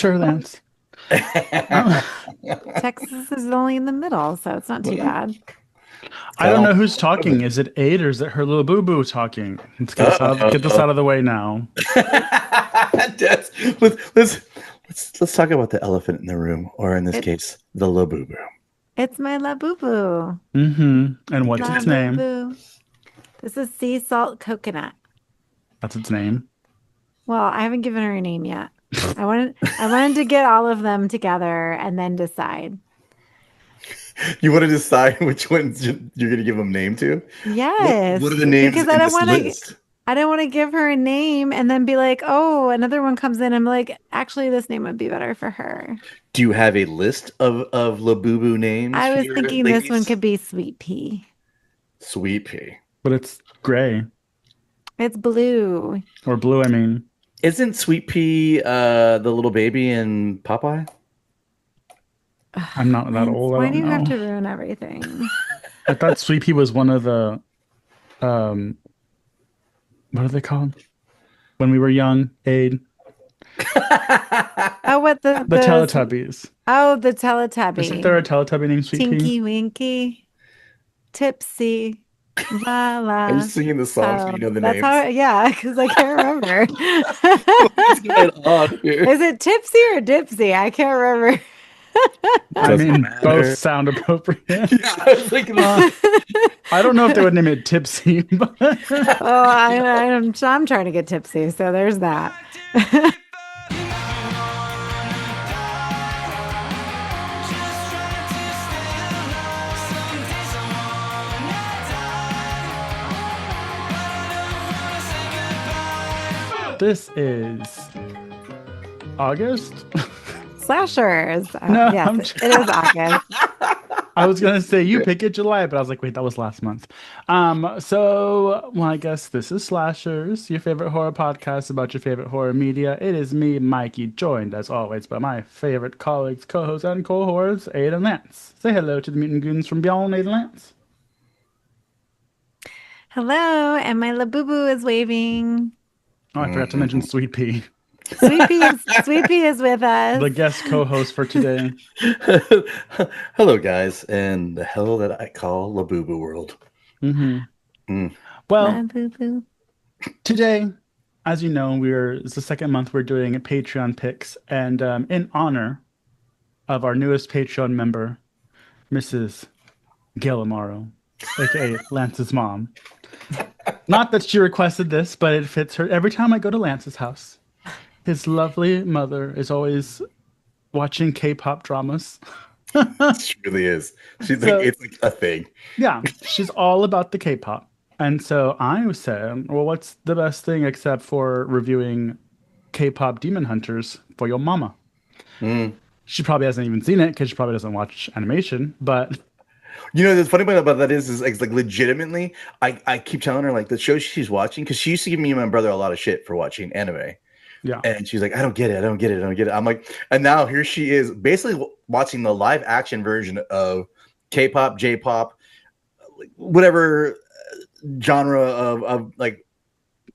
Sure, Lance. Um, Texas is only in the middle, so it's not too bad. I don't know Tell who's me. talking. Is it Aid or is it her little boo boo talking? Get this Uh-oh. out of the way now. That's- let's talk about the elephant in the room, or in this It case, the labubu. it's my La Boo Boo. And what's La its Boo name? Boo. This is sea salt coconut. That's its name. Well, I haven't given her a name yet. I wanted to get all of them together and then decide. You want to decide which ones you're going to give them name to? What are Yes, the names because in this list? I don't want to give her a name and then be like, "Oh, another one comes in." I'm like, "Actually, this name would be better for her." Do you have a list of labubu names I for was your thinking this one ladies? could be Sweet Pea. Sweet pea. But it's gray It's blue. or blue, I mean. Isn't Sweet Pea the little baby in Popeye? Ugh, I'm not that Lance, old. I why don't do you have know. to ruin everything? I thought Sweet Pea was one of the um what are they called? When we were young, Aid. Oh, what The Teletubbies. the Isn't there Teletubby. a Teletubby named Sweet Pea? Tinky Winky, Tipsy, La Are you La. singing the songs so Oh, you know the that's how, names? yeah, because I can't remember. What's going on here? Is it Tipsy or Dipsy? I can't remember. I Doesn't mean, both matter. sound appropriate. Yeah, I was thinking Uh, I don't know if they would name it Tipsy, but Oh, I'm trying to get tipsy, so there's that. this is August. Slashers. No, Yes, it is August. I was gonna say you pick it July, but I was like, wait, that was last month. I guess this is Slashers, your favorite horror podcast about your favorite horror media. It is me, Mikey, joined as always by my favorite colleagues, co-hosts, and cohorts, Aid and Lance. Say hello to the mutant goons from beyond, Aid and Lance. Hello, and my Labubu is waving. Oh, I forgot to mention Sweet Pea, Sweet Pea is with us. the guest co-host for today. Hello, guys, and the hell that I call Labubu World. hmm Mm. Well, Labubu. today, as you know, it's the second month we're doing a Patreon picks, and in honor of our newest Patreon member, Mrs. Gail Amaro, aka Lance's mom. Not that she requested this, but it fits her. Every time I go to Lance's house, his lovely mother is always watching K-pop dramas. She really is. She's like, So it's like a thing. yeah, she's all about the K-pop. And so I said, well, what's the best thing except for reviewing K-pop Demon Hunters for your mama? Mm. She probably hasn't even seen it because she probably doesn't watch animation, but You know, the funny part about that is like legitimately, I keep telling her like the show she's watching, because she used to give me and my brother a lot of shit for watching anime. yeah. And she's like, I don't get it. I don't get it. I don't get it. I'm like, and now here she is basically watching the live action version of K-pop, J-pop, whatever genre of like,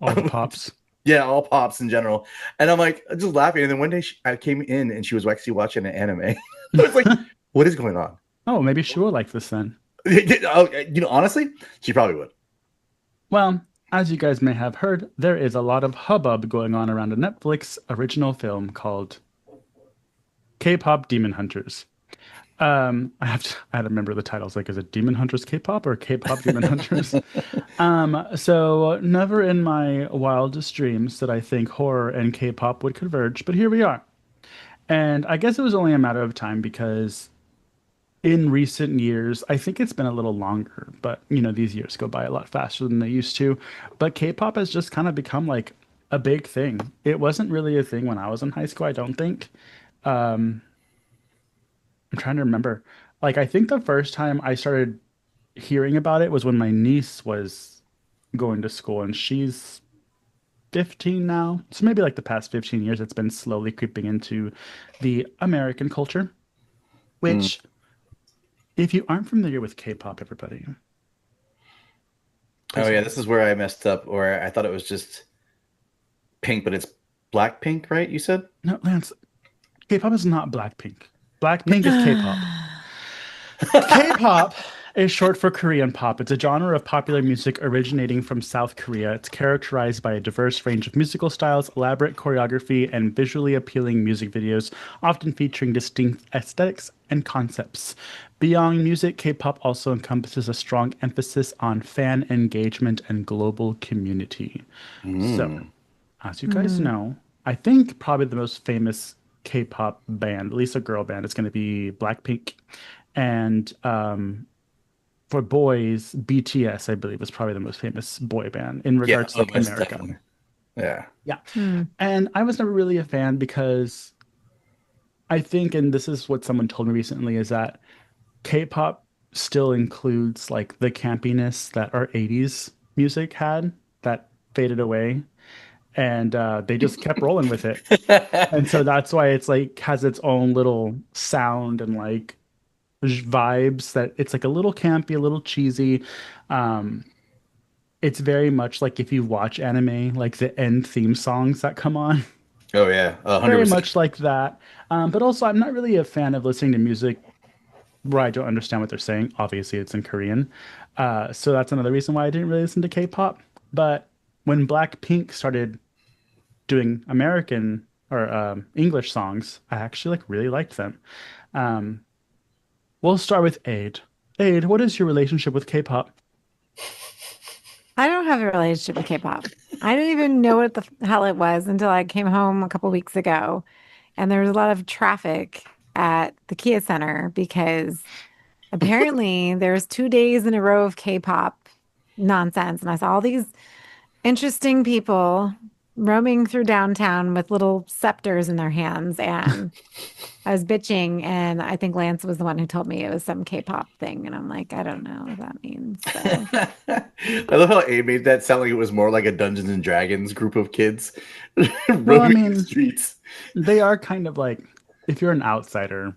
All the pops. yeah, all pops in general. And I'm like, just laughing. And then one day I came in and she was actually watching an anime. I was like, what is going on? Oh, maybe she will like this then. Honestly, she probably would. Well, as you guys may have heard, there is a lot of hubbub going on around a Netflix original film called K-pop Demon Hunters. I had to remember the titles. Like, is it Demon Hunters K-pop or K-pop Demon Hunters? So never in my wildest dreams did I think horror and K-pop would converge, but here we are. And I guess it was only a matter of time because in recent years, I think it's been a little longer, but these years go by a lot faster than they used to. But K-pop has just kind of become like a big thing. It wasn't really a thing when I was in high school, I don't think. Um, I'm trying to remember. Like, I think the first time I started hearing about it was when my niece was going to school, and she's 15 now. So maybe like the past 15 years, it's been slowly creeping into the American culture, Mm. which, if you aren't familiar with K-pop, everybody, Oh is yeah, this is where I messed up, or I thought it was just pink, but it's black pink, right? You said? no, Lance, K-pop is not Blackpink. Blackpink is K-pop. K-pop is short for Korean pop. It's a genre of popular music originating from South Korea. It's characterized by a diverse range of musical styles, elaborate choreography, and visually appealing music videos, often featuring distinct aesthetics and concepts. Beyond music, K-pop also encompasses a strong emphasis on fan engagement and global community. So, Mm. as you guys Mm. know, I think probably the most famous K-pop band, at least a girl band, is going to be Blackpink. And for boys, BTS, I believe, is probably the most famous boy band in Yeah, regards to oh, like most America. definitely. Yeah. Yeah. Mm. And I was never really a fan because I think, and this is what someone told me recently, is that K-pop still includes like the campiness that our 80s music had that faded away. And they just kept rolling with it. And so that's why it's like has its own little sound and like vibes that it's like a little campy, a little cheesy. Um, it's very much like if you watch anime, like the end theme songs that come on, Oh yeah, very 100%. much like that. But also, I'm not really a fan of listening to music where I don't understand what they're saying. Obviously, it's in Korean. So that's another reason why I didn't really listen to K-pop. But when Blackpink started doing American or English songs, I actually like really liked them. Um, we'll start with Aid. Aid, what is your relationship with K-pop? I don't have a relationship with K-pop. I didn't even know what the hell it was until I came home a couple weeks ago, and there was a lot of traffic at the Kia Center because apparently there's 2 days in a row of K-pop nonsense, and I saw all these interesting people roaming through downtown with little scepters in their hands, and I was bitching, and I think Lance was the one who told me it was some K-pop thing, and I'm like, I don't know what that means. So. I love how A made that sound like it was more like a Dungeons and Dragons group of kids Well, I roaming the mean, streets. they are kind of like, if you're an outsider,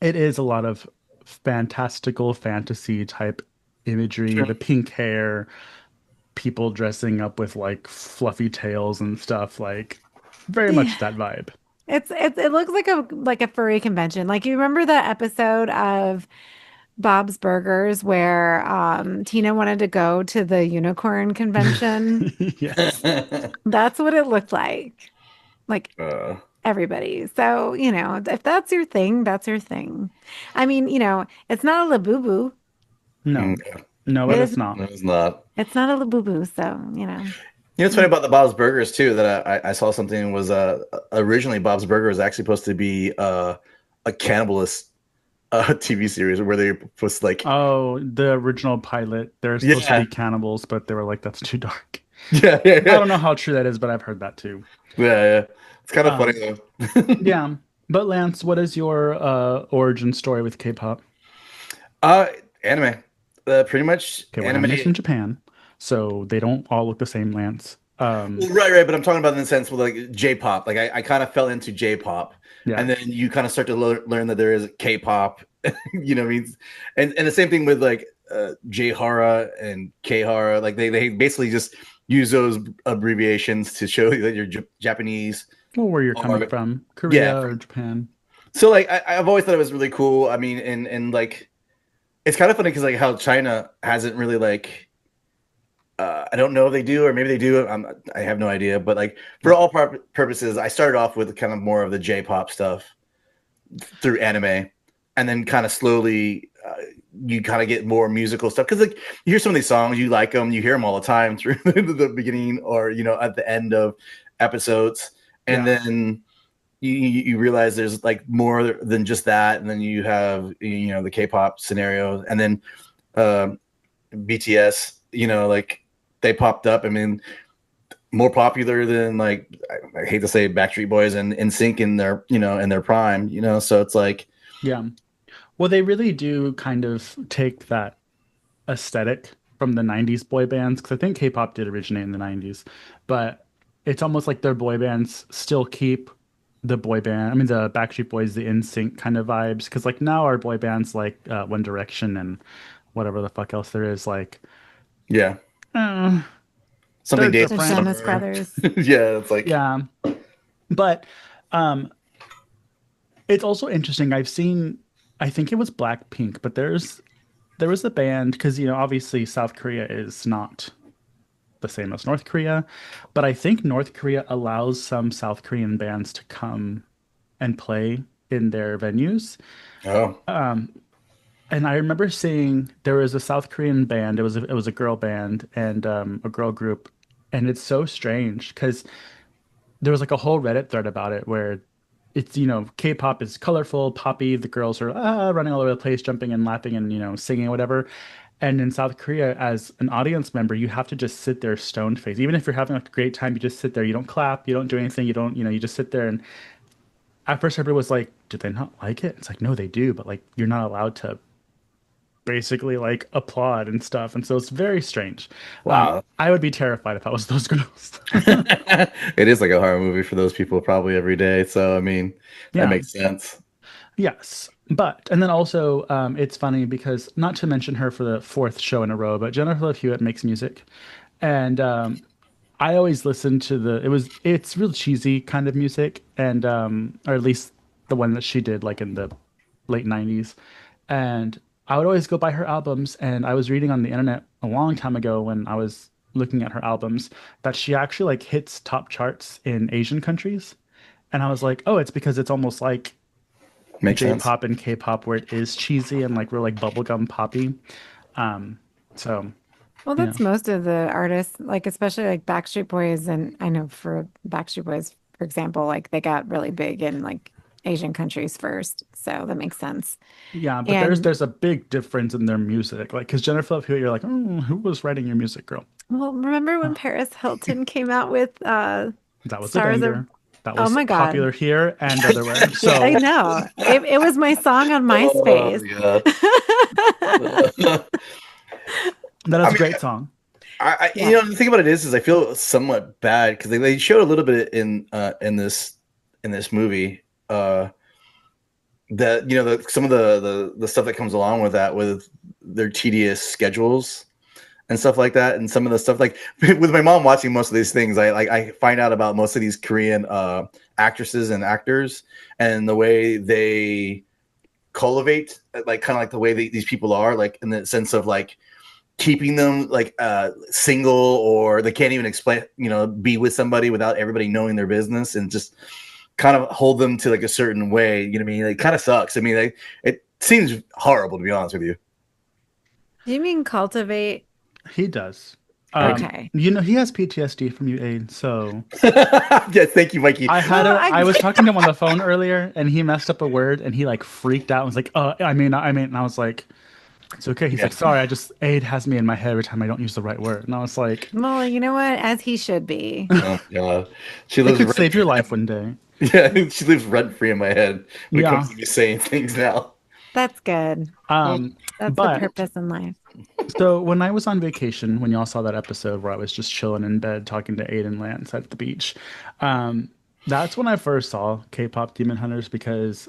it is a lot of fantastical fantasy type imagery, Sure. the pink hair, people dressing up with like fluffy tails and stuff, like very Yeah. much that vibe. It looks like a furry convention. Like you remember that episode of Bob's Burgers where Tina wanted to go to the unicorn convention? Yes. That's what it looked like. Like uh, everybody. So, if that's your thing, that's your thing. I mean, it's not a labubu. No, yeah, no, It it is is not. it's not. it's not a labubu, so. You know what's funny Mm. about the Bob's Burgers too? That I saw something was originally Bob's Burger was actually supposed to be a cannibalist TV series where they was like Oh, the original pilot, they're supposed to yeah be cannibals, but they were like, that's too dark. yeah yeah I yeah don't know how true that is, but I've heard that too. yeah. It's kind of funny Um, though. yeah. But Lance, what is your origin story with K-pop? uh Anime, pretty much Okay, well, anime. animation in Japan, so they don't all look the same, Lance. Well, right, but I'm talking about in the sense with like J-pop. Like I kind of fell into J-pop, Yeah. and then you kind of start to learn that there is K-pop. You know what I mean? And the same thing with like J-hara and K-hara. Like they basically just use those abbreviations to show you that you're Japanese. Well, where you're coming Or from, yeah. Korea or Japan. So like I've always thought it was really cool. I mean, and like it's kind of funny because like how China hasn't really like I don't know if they do, or maybe they do. I have no idea. But like for all purposes, I started off with kind of more of the J-pop stuff through anime, and then kind of slowly you kind of get more musical stuff because like you hear some of these songs, you like them, you hear them all the time through the beginning or at the end of episodes, and Yeah. then you realize there's like more than just that, and then you have the K-pop scenario, and then BTS, like they popped up. I mean, more popular than like I hate to say Backstreet Boys and NSYNC in their in their prime. So it's like Yeah. Well, they really do kind of take that aesthetic from the 90s boy bands because I think K-pop did originate in the 90s, but it's almost like their boy bands still keep the boy band, I mean the Backstreet Boys, the NSYNC kind of vibes because like now our boy bands like One Direction and whatever the fuck else there is like yeah, uh, something they're days The of different. Jonas summer. Brothers. Yeah, it's like Yeah. But um It's also interesting. I think it was Blackpink, but there was a band because obviously South Korea is not the same as North Korea, but I think North Korea allows some South Korean bands to come and play in their venues. Oh, And I remember seeing there was a South Korean band. It was a girl band and a girl group, and it's so strange because there was like a whole Reddit thread about it where it's K-pop is colorful, poppy. The girls are running all over the place, jumping and laughing and singing whatever. And in South Korea, as an audience member, you have to just sit there stone faced. Even if you're having like a great time, you just sit there. You don't clap, you don't do anything. You don't, you just sit there. And at first, everybody was like, "Do they not like it?" It's like, no, they do, but like you're not allowed to basically like applaud and stuff. And so it's very strange. wow. I would be terrified if I was those girls. It is like a horror movie for those people probably every day. So, I mean, that Yeah. makes sense. Yes. But, and then also, it's funny because not to mention her for the fourth show in a row, but Jennifer Love Hewitt makes music. And I always listen to it's real cheesy kind of music. And, or at least the one that she did like in the late 90s. And I would always go buy her albums. And I was reading on the internet a long time ago when I was looking at her albums that she actually like hits top charts in Asian countries. And I was like, oh, it's because it's almost like Makes sense. J-pop and K-pop where it is cheesy and like real like bubblegum poppy. Um, so Well, you know, that's most of the artists, like especially like Backstreet Boys, and I know for Backstreet Boys, for example, like they got really big in like Asian countries first, so that makes sense. yeah, but And there's a big difference in their music. Like, because Jennifer Love Hewitt, you're like, who was writing your music, girl? well, remember when Uh, Paris Hilton came out with that was a Stars of, banger. That oh was my God. popular here and everywhere. Yeah, I So know. It was my song on Oh, MySpace. yeah. that is I a mean, great song. Yeah. the thing about it is I feel somewhat bad because they showed a little bit in this movie that some of the stuff that comes along with that with their tedious schedules and stuff like that, and some of the stuff like with my mom watching most of these things, I find out about most of these Korean actresses and actors and the way they cultivate, like kind of like the way these people are, like in the sense of like keeping them like single, or they can't even explain, be with somebody without everybody knowing their business, and just kind of hold them to like a certain way. You know what I mean? It kind of sucks. I mean, it seems horrible to be honest with you. Do you mean cultivate? He does. Okay. He has PTSD from you, Aid. So Yeah, thank you, Mikey. Well, I I was talking to him on the phone earlier, and he messed up a word, and he like freaked out and was like, and I was like, it's okay. He's Yeah. like, sorry, I just Aid has me in my head every time I don't use the right word. And I was like, well, you know what? As he should be. Oh God, she it lives could rent save free. your life one day. Yeah, she lives rent free in my head when it comes Yeah. to me saying things now. That's good. It, Um, that's the but purpose in life. so when I was on vacation, when y'all saw that episode where I was just chilling in bed talking to Aiden Lance at the beach, um, that's when I first saw K-pop Demon Hunters because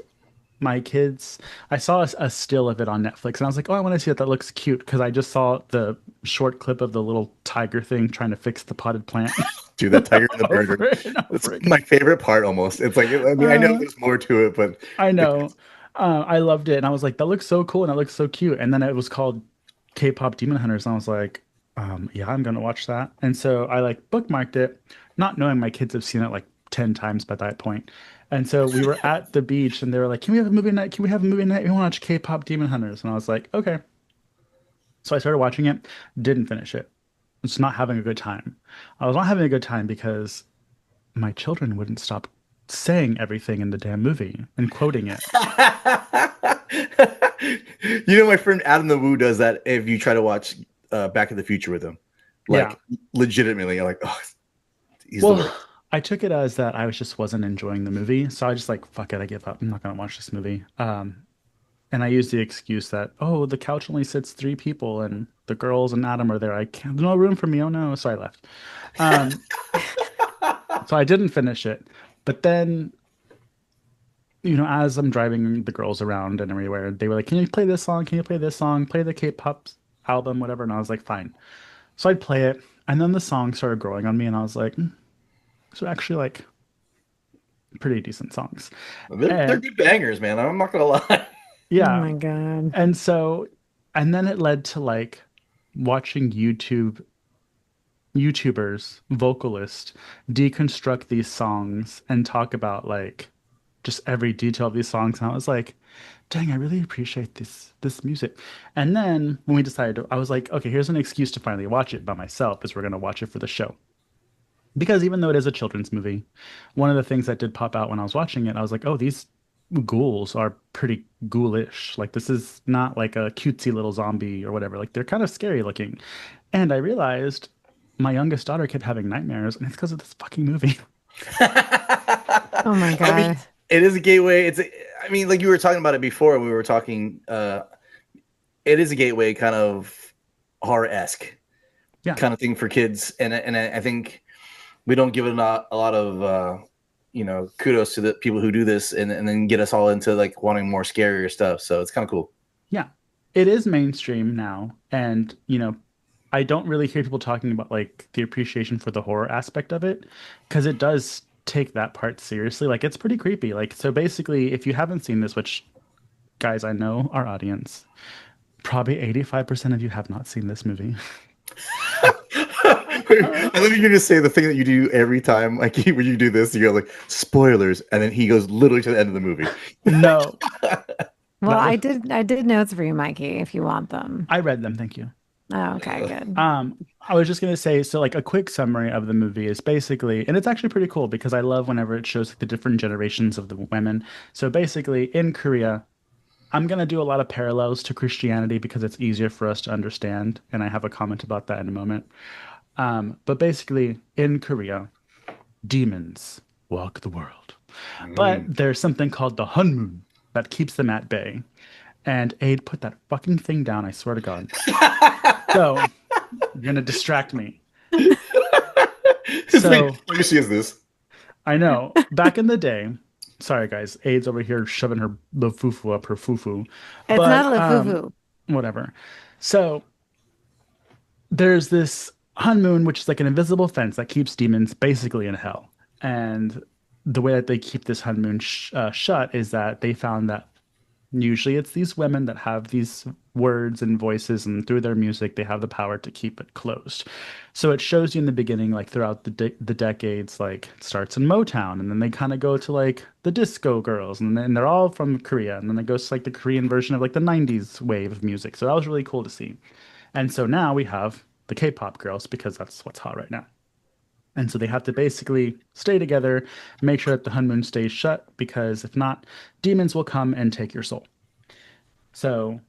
my kids, I saw a still of it on Netflix and I was like, oh, I want to see it. That looks cute because I just saw the short clip of the little tiger thing trying to fix the potted plant Dude, that tiger in the burger. over and That's over again. my favorite part almost. It's like, I mean, I know Uh, there's more to it, but I it, know. I loved it, and I was like, "That looks so cool," and that looks so cute. And then it was called K-pop Demon Hunters, and I was like, "Yeah, I'm gonna watch that." And so I like bookmarked it, not knowing my kids have seen it like 10 times by that point. And so we were at the beach, and they were like, "Can we have a movie night? Can we have a movie night? We want to watch K-pop Demon Hunters." And I was like, "Okay." So I started watching it, didn't finish it. Just not having a good time. I was not having a good time because my children wouldn't stop saying everything in the damn movie and quoting it. my friend Adam the Woo does that if you try to watch Back to the Future with him. Yeah. Like, legitimately, you're like, oh, he's the Well, worst. I took it as that I just wasn't enjoying the movie, so I just like fuck it, I give up. I'm not gonna watch this movie. And I used the excuse that the couch only sits three people and the girls and Adam are there. I can't. There's no room for me. Oh no, so I left. Um, so I didn't finish it. But then, as I'm driving the girls around and everywhere, they were like, "Can you play this song? Can you play this song? Play the K-pop album, whatever." And I was like, "Fine." So I'd play it, and then the song started growing on me, and I was like, "So actually, like, pretty decent songs. They're And good bangers, man. I'm not gonna lie. Oh yeah, my God. and so, and then it led to like watching YouTubers, vocalists deconstruct these songs and talk about like just every detail of these songs. And I was like, dang, I really appreciate this music. And then when we decided to, I was like, okay, here's an excuse to finally watch it by myself, is we're gonna watch it for the show. Because even though it is a children's movie, one of the things that did pop out when I was watching it, I was like, oh, these ghouls are pretty ghoulish. Like this is not like a cutesy little zombie or whatever. Like they're kind of scary looking. And I realized my youngest daughter kept having nightmares, and it's because of this fucking movie. Oh my I mean, God. it is a gateway. I mean, like you were talking about it before. We were talking. It is a gateway, kind of horror-esque Yeah. kind of thing for kids, and I think we don't give it a lot of kudos to the people who do this, and then get us all into like wanting more scarier stuff. So it's kind of cool. Yeah. It is mainstream now. And, I don't really hear people talking about like the appreciation for the horror aspect of it because it does take that part seriously. Like it's pretty creepy. Like, so basically, if you haven't seen this, which guys, I know our audience, probably 85% of you have not seen this movie. I love you just say the thing that you do every time, like when you do this, you go like spoilers, and then he goes literally to the end of the movie. No, Well, that was, I did notes for you, Mikey, if you want them. I read them. Thank you. Oh, okay, good. I was just gonna say, so like a quick summary of the movie is basically, and it's actually pretty cool because I love whenever it shows like the different generations of the women. So basically, in Korea, I'm gonna do a lot of parallels to Christianity because it's easier for us to understand, and I have a comment about that in a moment. But basically, in Korea, demons walk the world, but Mm. there's something called the Hunmoon that keeps them at bay. And Aid, put that fucking thing down, I swear to God. So you're gonna distract me. It's like, So let me see, is this? I know back in the day, sorry guys, Aid's over here shoving her the fufu up her fufu, It's not a but lafufu. whatever. So there's this Hunmoon, which is like an invisible fence that keeps demons basically in hell. And the way that they keep this Hunmoon shut is that they found that usually it's these women that have these words and voices, and through their music, they have the power to keep it closed. So it shows you in the beginning, like throughout the decades, like it starts in Motown, and then they kind of go to like the disco girls, and then they're all from Korea, and then it goes to like the Korean version of like the 90s wave of music. So that was really cool to see. And so now we have the K-pop girls because that's what's hot right now. And so they have to basically stay together, make sure that the honeymoon stays shut, because if not, demons will come and take your soul. So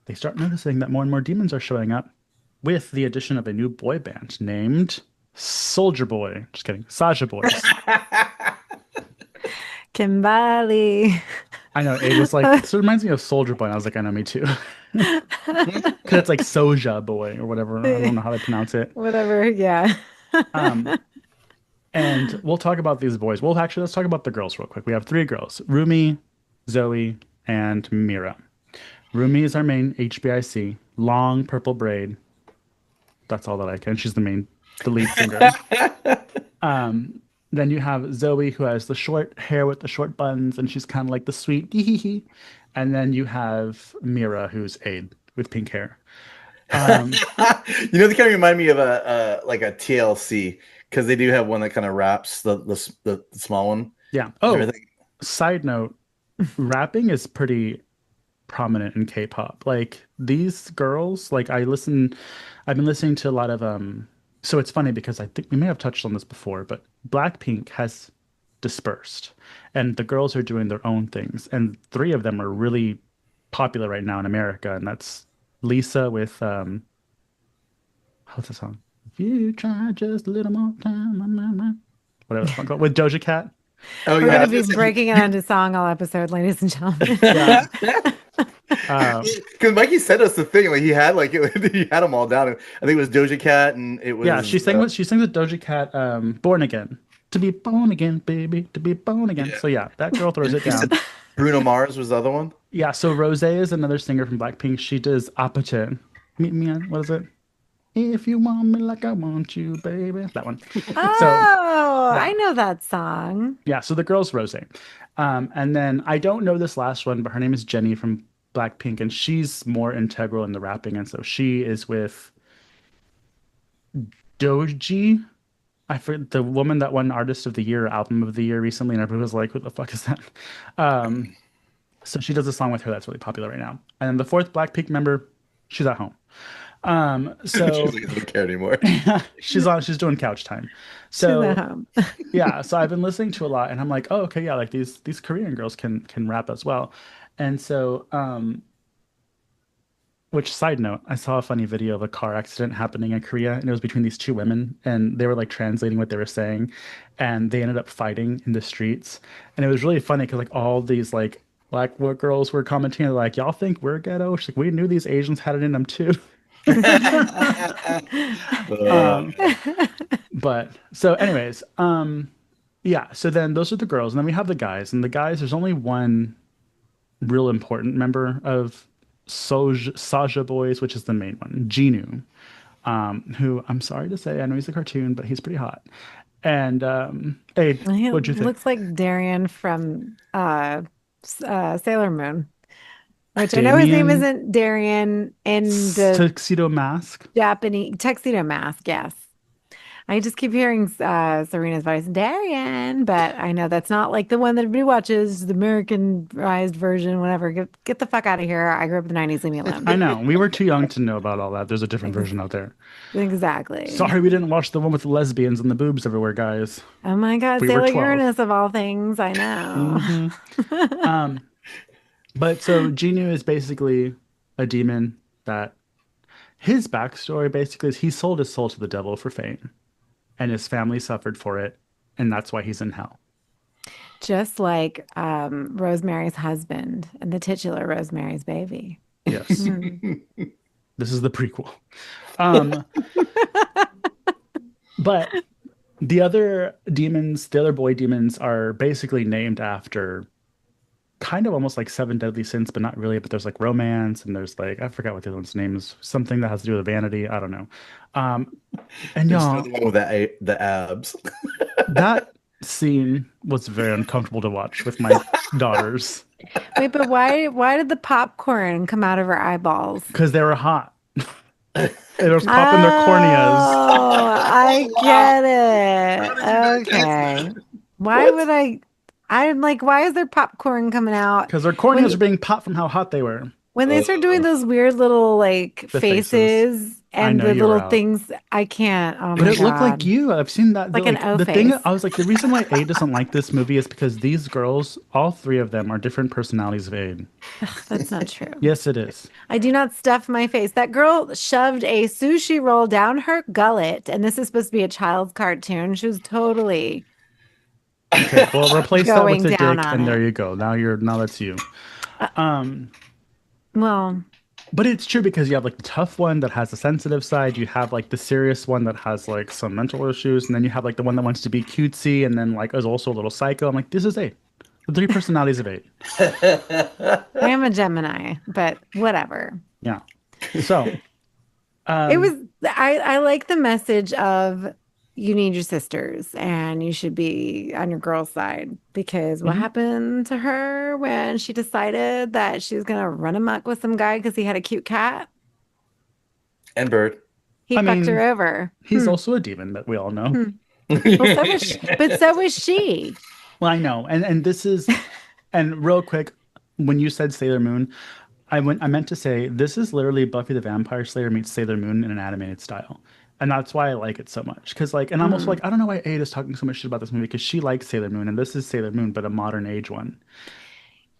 they start noticing that more and more demons are showing up with the addition of a new boy band named Soldier Boy. Just kidding. Saja Boys. Kimbali. I know. It was like, this reminds me of Soldier Boy. And I was like, I know, me too. Because it's like Soja Boy or whatever. I don't know how they pronounce it. Whatever, yeah. Um, And we'll talk about these boys. Well, actually, let's talk about the girls real quick. We have three girls: Rumi, Zoe, and Mira. Rumi is our main HBIC, long purple braid. That's all that I can. She's the lead singer. Then you have Zoe, who has the short hair with the short buns, and she's kind of like the sweet hee hee hee. And then you have Mira, who's Aid with pink hair. They kind of remind me of a like a TLC, because they do have one that kind of wraps the small one. Yeah. Oh, Everything. side note, rapping is pretty prominent in K-pop. Like these girls, like I've been listening to a lot of so it's funny because I think we may have touched on this before, but Blackpink has dispersed and the girls are doing their own things. And three of them are really popular right now in America, and that's Lisa with what's the song? If you try just a little more time, whatever it's called, with Doja Cat. Oh We're yeah, gonna be breaking it into song all episode, ladies and gentlemen. Yeah. because Mikey sent us the thing. Like he had he had them all down. I think it was Doja Cat, and it was Yeah, she sings with Doja Cat, "Born Again." To be born again, baby, to be born again. Yeah. So yeah, that girl throws it down. Bruno Mars was the other one. Yeah, so Rosé is another singer from Blackpink. She does Apate. Meet me on, what is it? If you want me like I want you, baby. That one. So Oh, I yeah, know that song. yeah. So the girl's Rose. And then I don't know this last one, but her name is Jenny from Blackpink, and she's more integral in the rapping. And so she is with Doji. I forget the woman that won Artist of the Year, Album of the Year recently, and everybody was like, "Who the fuck is that?" Um, so she does a song with her that's really popular right now. And then the fourth Blackpink member, she's at home. She's So like, I don't care anymore. she's doing couch time. She's at So home. yeah, so I've been listening to a lot, and I'm like, oh, okay, yeah, like these Korean girls can rap as well. And so which side note, I saw a funny video of a car accident happening in Korea, and it was between these two women, and they were like translating what they were saying, and they ended up fighting in the streets, and it was really funny because like all these like black girls were commenting like, y'all think we're ghetto? She's like, we knew these Asians had it in them too. Uh, Um, but so anyways, yeah, so then those are the girls, and then we have the guys, and the guys, there's only one real important member of Saja Boys, which is the main one, Jinu, who I'm sorry to say, I know he's a cartoon, but he's pretty hot. And hey, He what'd you think? looks like Darian from Sailor Moon, which I know his name Damien isn't Darian in the Tuxedo Mask. Japanese tuxedo mask. Yes. I just keep hearing Serena's voice, Darian, but I know that's not like the one that everybody watches, the Americanized version, whatever. Get the fuck out of here. I grew up in the 90s, leave me alone. I know we were too young to know about all that. There's a different Ex- version out there. Exactly. Sorry, we didn't watch the one with the lesbians and the boobs everywhere, guys. Oh my God, We were Sailor 12. Uranus of all things, I know. Hmm. Um, but so Genu is basically a demon that his backstory basically is he sold his soul to the devil for fame, and his family suffered for it, and that's why he's in hell. Just like Rosemary's husband and the titular Rosemary's Baby. Yes, Hmm. this is the prequel. Um, but the other demons, the other boy demons, are basically named after kind of almost like seven deadly sins, but not really. But there's like romance, and there's like I forgot what the other one's name is. Something that has to do with vanity. I don't know. Um, and there's another y'all, one with the abs. that scene was very uncomfortable to watch with my daughters Wait, but why did the popcorn come out of her eyeballs? because they were hot. It was Oh, popping their corneas I get How it. did you not catch Okay. that? Why What? would I'm like, why is there popcorn coming out because their corneas were when being popped from how hot they were. when they start doing Uh, those weird little like The faces. faces I and know the you were little out. things? I can't. Oh But my it looked like God. you. I've seen that. Like an Like O the thing, face. I was like, the reason why Aid doesn't like this movie is because these girls, all three of them, are different personalities of Aid. That's not true. Yes, it is. I do not stuff my face. That girl shoved a sushi roll down her gullet, and this is supposed to be a child's cartoon. She was totally Okay, well, replace that with going a down dick, on and there it. you go. Now that's you. Uh, Um, well, but it's true because you have like the tough one that has a sensitive side. You have like the serious one that has like some mental issues, and then you have like the one that wants to be cutesy, and then like is also a little psycho. I'm like, this is Aid. The three personalities of Aid. I am a Gemini, but whatever. Yeah. So, It was um, I like the message of you need your sisters and you should be on your girl's side because what mhm. happened to her when she decided that she was gonna run amok with some guy because he had a cute cat? and Bird. He I fucked her mean, over. he's also a demon that we all know. Hmm. Well, so was she. Well, I know, and this is, and real quick, when you said Sailor Moon, I meant to say this is literally Buffy the Vampire Slayer meets Sailor Moon in an animated style, and that's why I like it so much. Because like, and I'm also Hmm. like, I don't know why Ada is talking so much shit about this movie because she likes Sailor Moon, and this is Sailor Moon, but a modern age one.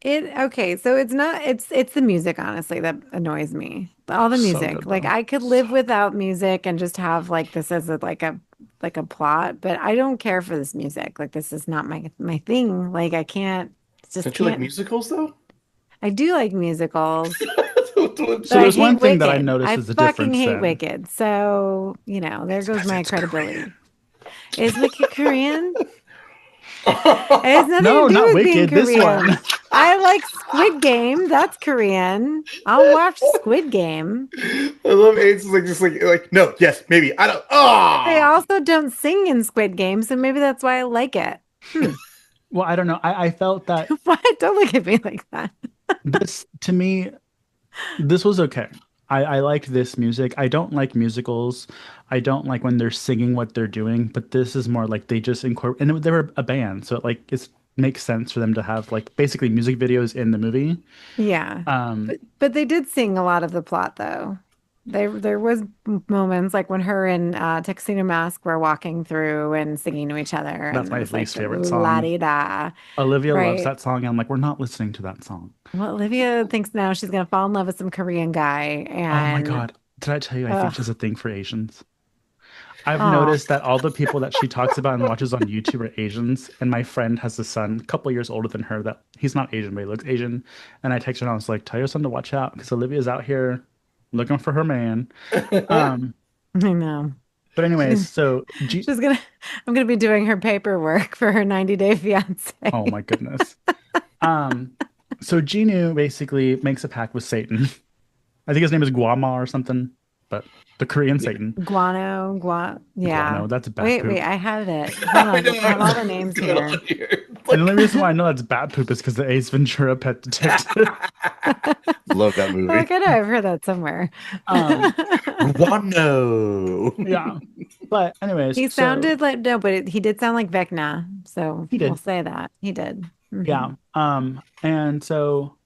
It okay, so it's not it's the music honestly that annoys me. All the So music. good Like though. I could So live without music and just have like this as like a plot, but I don't care for this music. Like this is not my thing. Like I can't just Don't you like can't. musicals though? I do like musicals, so but I there's one hate thing that I Wicked. noticed I is the fucking difference hate then. Wicked. So, there It's goes because my it's Korean. credibility. Is Wicked Korean? It has nothing to No, do not with being Wicked. This one. Korean. I like Squid Game. That's Korean. I'll watch Squid Game. I love Ace is like just like no, yes, maybe. I don't. They Ah, also don't sing in Squid Game, so maybe that's why I like it. Well, I don't know. I felt that Why? Don't look at me like that. this to me, this was okay. I liked this music. I don't like musicals. I don't like when they're singing what they're doing, but this is more like they just incorporate, and they were a band, so it makes sense for them to have like basically music videos in the movie. Yeah. Um, But they did sing a lot of the plot though. There was moments like when her and Tuxedo Mask were walking through and singing to each other, that's and it my was like least favorite la song. di da, Olivia loves right? that song. And I'm like, we're not listening to that song. Well, Olivia thinks now she's gonna fall in love with some Korean guy, Oh my and God. Did I tell you I think she has ugh, a thing for Asians? I've oh, noticed that all the people that she talks about and watches on YouTube are Asians. And my friend has a son, a couple years older than her, that he's not Asian, but he looks Asian. And I text her and I was like, tell your son to watch out because Olivia's out here looking for her man. Um, I know. but anyways, She's so she's gonna I'm gonna be doing her paperwork for her 90-day fiance. oh my goodness. Um, so Genu basically makes a pact with Satan. I think his name is Guama or something, but the Korean yeah. Satan. Yeah. Guano, that's bat Wait, poop. I have it. Hold I on. know I have all the what's names going on here. here. It's And the like, only reason why I know that's bat poop is because the Ace Ventura Pet Detective. love that I'm movie. like, I know I've heard that somewhere. Um, Wano. yeah. But anyways, He so sounded like no, but he did sound like Vecna, so he we'll did. say that he did. Yeah. And so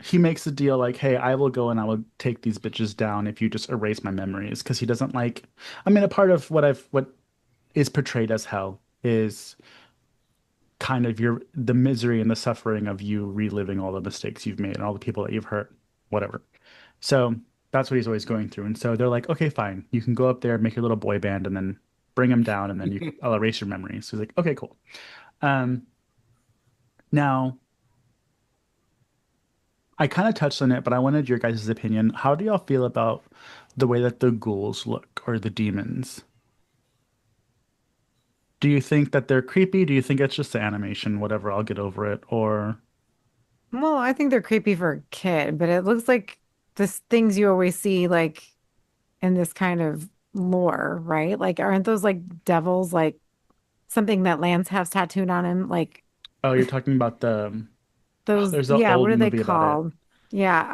he makes a deal like, hey, I will go and I will take these bitches down if you just erase my memories. Because he doesn't like, I mean, a part of what is portrayed as hell is kind of the misery and the suffering of you reliving all the mistakes you've made and all the people that you've hurt, whatever. So that's what he's always going through. And so they're like, okay, fine, you can go up there, make your little boy band, and then bring him down, and then I'll erase your memories. So he's like, okay, cool. Um, now I kind of touched on it, but I wanted your guys' opinion. How do y'all feel about the way that the ghouls look or the demons? Do you think that they're creepy? Do you think it's just the animation, whatever, I'll get over it? Or Well, I think they're creepy for a kid, but it looks like this things you always see like in this kind of lore, right? Like, aren't those like devils, like something that Lance has tattooed on him? Like oh, you're talking about the those, there's an yeah, what old are they movie about it. called? Yeah.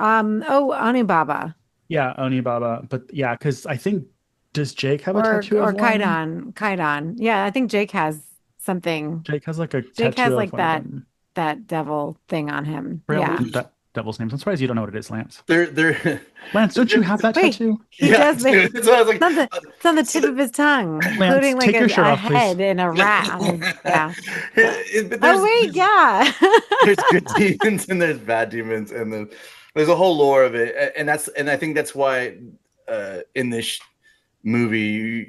Oh, Anubaba Yeah, Onibaba. But yeah, because I think does Jake have a or tattoo of one? Kaidan. Yeah, I think Jake has something. Jake has like a Jake tattoo has of like one of them. that devil thing on him. I forgot Yeah. what that devil's name is. I'm surprised you don't know what it is, Lance. They're Lance, don't you have that Wait, tattoo? he yeah, does, but dude. So I was like, it's on the tip so, of his tongue, Lance, including like take your shirt a off, please. head and a rat on his, yeah. but Oh wait, yeah. there's good demons and there's bad demons and there's a whole lore of it, and I think that's why in this movie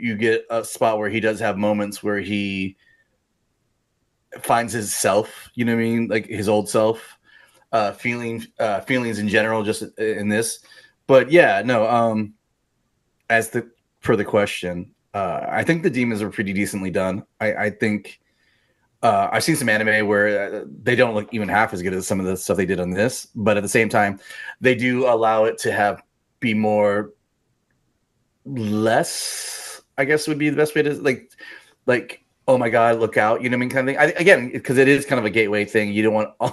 you get a spot where he does have moments where he finds his self, you know what I mean, like his old self, feelings in general, just in this. But yeah, no, as the for the question, I think the demons are pretty decently done. I think I've seen some anime where they don't look even half as good as some of the stuff they did on this, but at the same time, they do allow it to have be more less. I guess would be the best way to like oh my god, look out, you know what I mean, kind of thing. Again, because it is kind of a gateway thing. You don't want all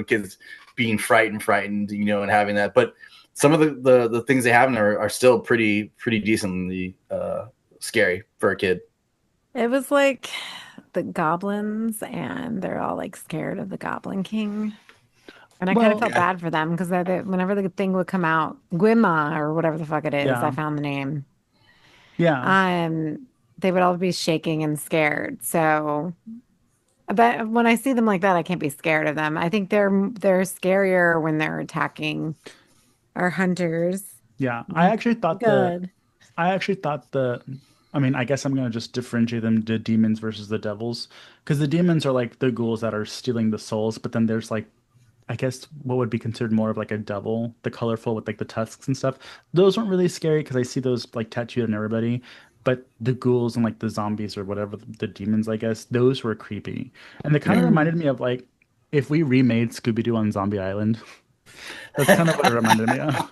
kids being frightened, and having that, but some of the things they have in there are still pretty decently scary for a kid. It was like the goblins, and they're all like scared of the Goblin King. And I kind of Well, felt Yeah, bad for them because whenever the thing would come out, Gwima or whatever the fuck it is, I yeah, found the name. yeah. They would all be shaking and scared. So, but when I see them like that, I can't be scared of them. I think they're scarier when they're attacking our hunters. Yeah, Good. I actually thought I mean, I guess I'm gonna just differentiate them to demons versus the devils, because the demons are like the ghouls that are stealing the souls, but then there's like, I guess what would be considered more of like a devil, the colorful with like the tusks and stuff. Those weren't really scary because I see those like tattooed on everybody, but the ghouls and like the zombies or whatever the demons, I guess, those were creepy, and they kind of Mm. reminded me of like if we remade Scooby-Doo on Zombie Island, that's kind of what it reminded me of.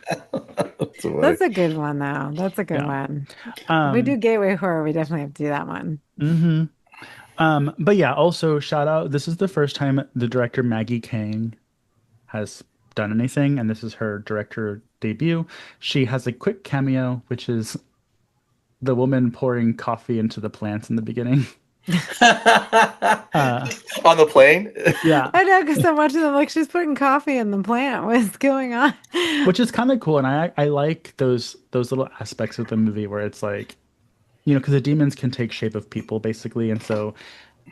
That's funny. That's a good one, though. That's a good Yeah. one. If we do Um, Gateway Horror, we definitely have to do that one. hmm but yeah, also shout out. This is the first time the director Maggie Kang has done anything, and this is her director debut. She has a quick cameo, which is the woman pouring coffee into the plants in the beginning. Uh, On the plane. yeah, I know, because I'm watching them like she's putting coffee in the plant. What's going on? which is kind of cool, and I like those little aspects of the movie where it's like, because the demons can take shape of people basically, and so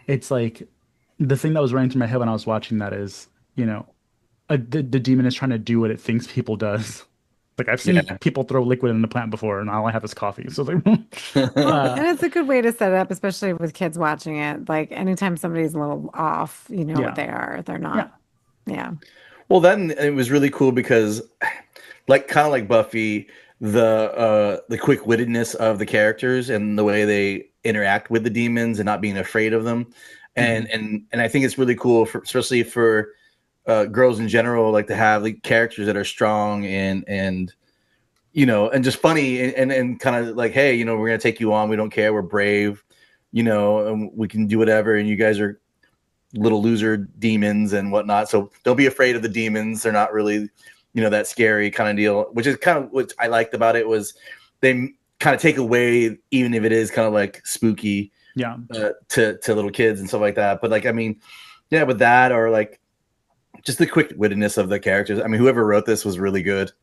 it's like the thing that was running through my head when I was watching that is, the demon is trying to do what it thinks people does. Like I've seen Yeah. people throw liquid in the plant before, and all I have is coffee. So it's like, Well, uh, and it's a good way to set it up, especially with kids watching it. Like anytime somebody's a little off, you know what yeah, they are. They're yeah, not. Yeah. Well, then it was really cool because, like, kind of like Buffy, the quick wittedness of the characters and the way they interact with the demons and not being afraid of them, and hmm and I think it's really cool for especially for girls in general, like to have like characters that are strong and and just funny and kind of like, hey, we're gonna take you on. We don't care. We're brave. And we can do whatever. And you guys are little loser demons and whatnot. So don't be afraid of the demons. They're not really, that scary kind of deal, which is kind of what I liked about it was they kind of take away, even if it is kind of like spooky yeah. to little kids and stuff like that. But like, I mean, yeah, with that or like just the quick wittedness of the characters. I mean, whoever wrote this was really good It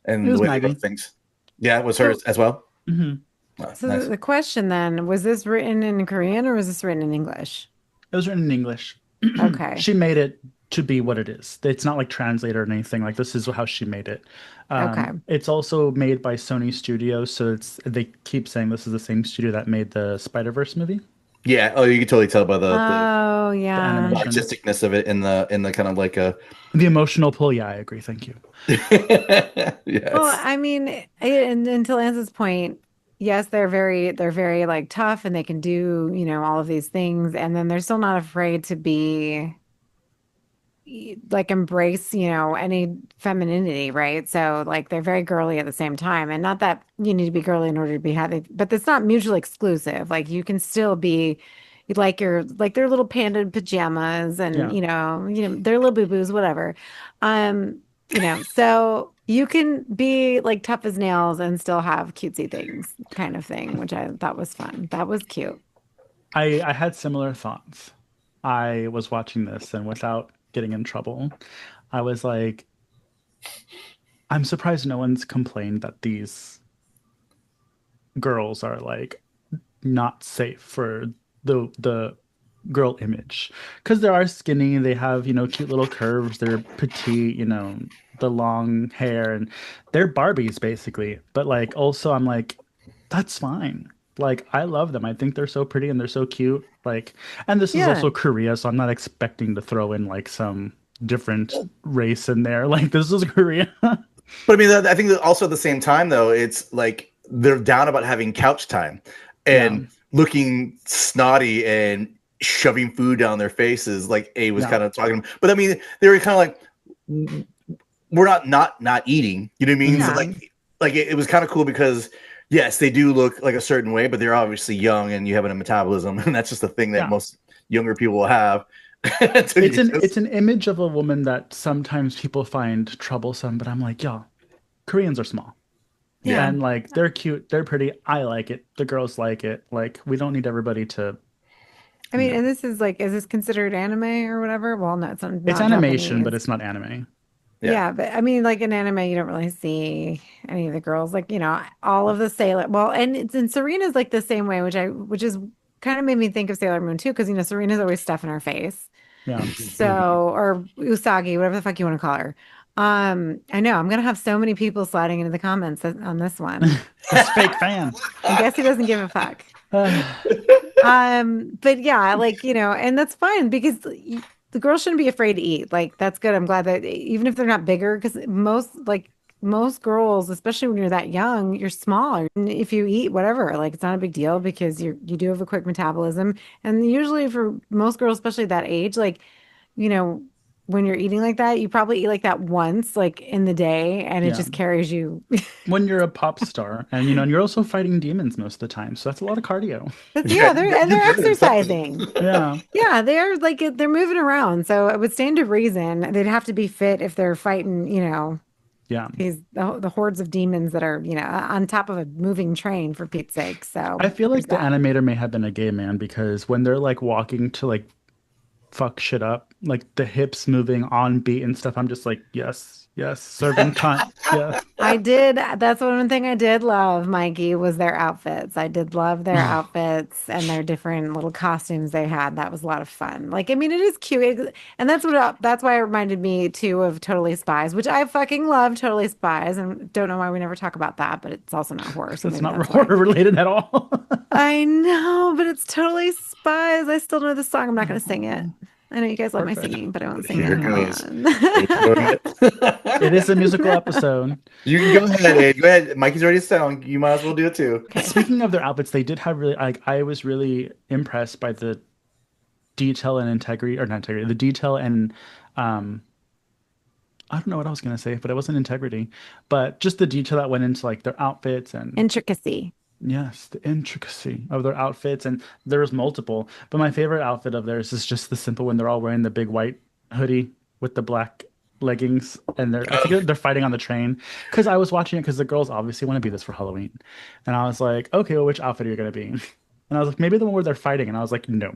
and the was way they wrote Maggie. things. Yeah, it was So, hers as well. hmm Oh, so nice. the question then, was this written in Korean or was this written in English? It was written in English. Okay. She made it to be what it is. It's not like translated or anything. Like this is how she made it. Okay. It's also made by Sony Studios, so they keep saying this is the same studio that made the Spider-Verse movie, Yeah. Oh, you can totally tell by Oh, the yeah. the animation, artisticness of it in the kind of like a the emotional pull. Yeah, I agree. Thank you. Well, yes. I mean, and to Lance's point, yes, they're very like tough and they can do, all of these things. And then they're still not afraid to be like embrace, any femininity, right? So like they're very girly at the same time. And not that you need to be girly in order to be happy, but it's not mutually exclusive. Like you can still be like their little panda pajamas and Yeah. their little boo-boos, whatever. So you can be like tough as nails and still have cutesy things kind of thing, which I thought was fun. That was cute. I had similar thoughts. I was watching this and without getting in trouble, I was like, I'm surprised no one's complained that these girls are like not safe for the girl image because they are skinny, they have, cute little curves, they're petite, the long hair and they're Barbies basically. But like also I'm like, that's fine. Like I love them. I think they're so pretty and they're so cute. Like, and this is Yeah. also Korea, so I'm not expecting to throw in like some different race in there. Like this is Korea. But I mean, I think that also at the same time, though, it's like they're down about having couch time Yeah. and looking snotty and shoving food down their faces, like A was Yeah. kind of talking. But I mean, they were kind of like, we're not eating. You know what I mean? So Mhm. Yeah. like it was kind of cool because yes, they do look like a certain way, but they're obviously young and you have a metabolism, and that's just the thing that Yeah. most younger people will have. It's an image of a woman that sometimes people find troublesome, but I'm like, yo, Koreans are small. Yeah. Yeah. And like they're cute, they're pretty. I like it. The girls like it. Like we don't need everybody to, I mean, and this is like, is this considered anime or whatever? Well, no, it's not, it's not animation, but Japanese. it's not anime. Yeah. Yeah, but I mean, like in anime, you don't really see any of the girls, like, all of the sailor. Well, and it's and Serena's like the same way, which is kind of made me think of Sailor Moon too, because Serena's always stuff in her face. Yeah. So, or Usagi, whatever the fuck you want to call her. I know I'm gonna have so many people sliding into the comments on this one. This fake fan. I guess he doesn't give a fuck. Uh, But yeah, like, and that's fine because the girls shouldn't be afraid to eat. Like, that's good. I'm glad that even if they're not bigger, because most girls, especially when you're that young, you're small. And if you eat whatever, like it's not a big deal because you do have a quick metabolism. And usually for most girls, especially that age, like, you know, when you're eating like that, you probably eat like that once, like in the day, and it Yeah. just carries you. When you're a pop star, and and you're also fighting demons most of the time, so that's a lot of cardio. That's Yeah, yeah, they're you're doing something. exercising. Yeah. Yeah, they are like they're moving around. So it would stand to reason they'd have to be fit if they're fighting, Yeah. the hordes of demons that are, on top of a moving train for Pete's sake. So I feel there's like the that. animator may have been a gay man because when they're like walking to like fuck shit up, like the hips moving on beat and stuff, I'm just like, yes, yes, serving cunt. Yes. I did. That's one thing I did love, Mikey, was their outfits. I did love their outfits and their different little costumes they had. That was a lot of fun. Like, I mean, it is cute. And that's why it reminded me too of Totally Spies, which I fucking love Totally Spies and don't know why we never talk about that, but it's also not horror, so That's maybe not that's why. horror related at all. I know, but it's Totally Spies. I still know the song. I'm not going to sing it. I know you guys love my Perfect. singing, but I won't sing Here it. it Hold goes. on. Are you doing It is a it? musical episode. You can go ahead, Ed. Go ahead. Mikey's already sung. You might as well do it too. Okay. Speaking of their outfits, they did have really like I was really impressed by the detail and integrity, or not integrity, the detail and um I don't know what I was gonna say, but it wasn't integrity, but just the detail that went into like their outfits and Intricacy. yes, the intricacy of their outfits, and there was multiple. But my favorite outfit of theirs is just the simple one. They're all wearing the big white hoodie with the black leggings, and I think they're fighting on the train. Because I was watching it because the girls obviously want to be this for Halloween, and I was like, okay, well, which outfit are you gonna be? And I was like, maybe the one where they're fighting, and I was like, no,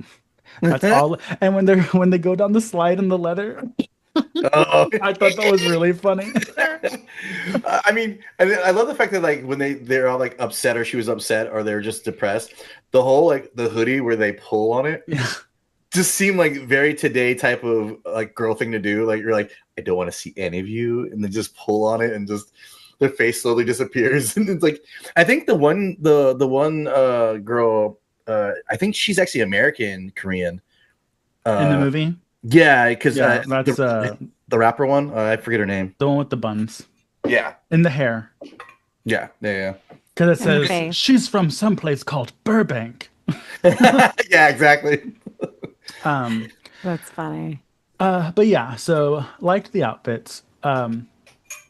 that's all. And when they go down the slide in the leather, Oh. I thought that was really funny. I mean, and I love the fact that like when they're all like upset or she was upset or they're just depressed, the whole like the hoodie where they pull on it Yeah. just seemed like very today type of like girl thing to do. Like you're like, I don't want to see any of you, and then just pull on it and just their face slowly disappears. And it's like I think the one girl, I think she's actually American Korean. In the Uh, movie, yeah, because yeah, that's the rapper one, I forget her name. the one with the buns Yeah, in the hair. yeah. Because it In the says face. she's from someplace called Burbank. Yeah, exactly. Um, That's funny. but yeah, so liked the outfits.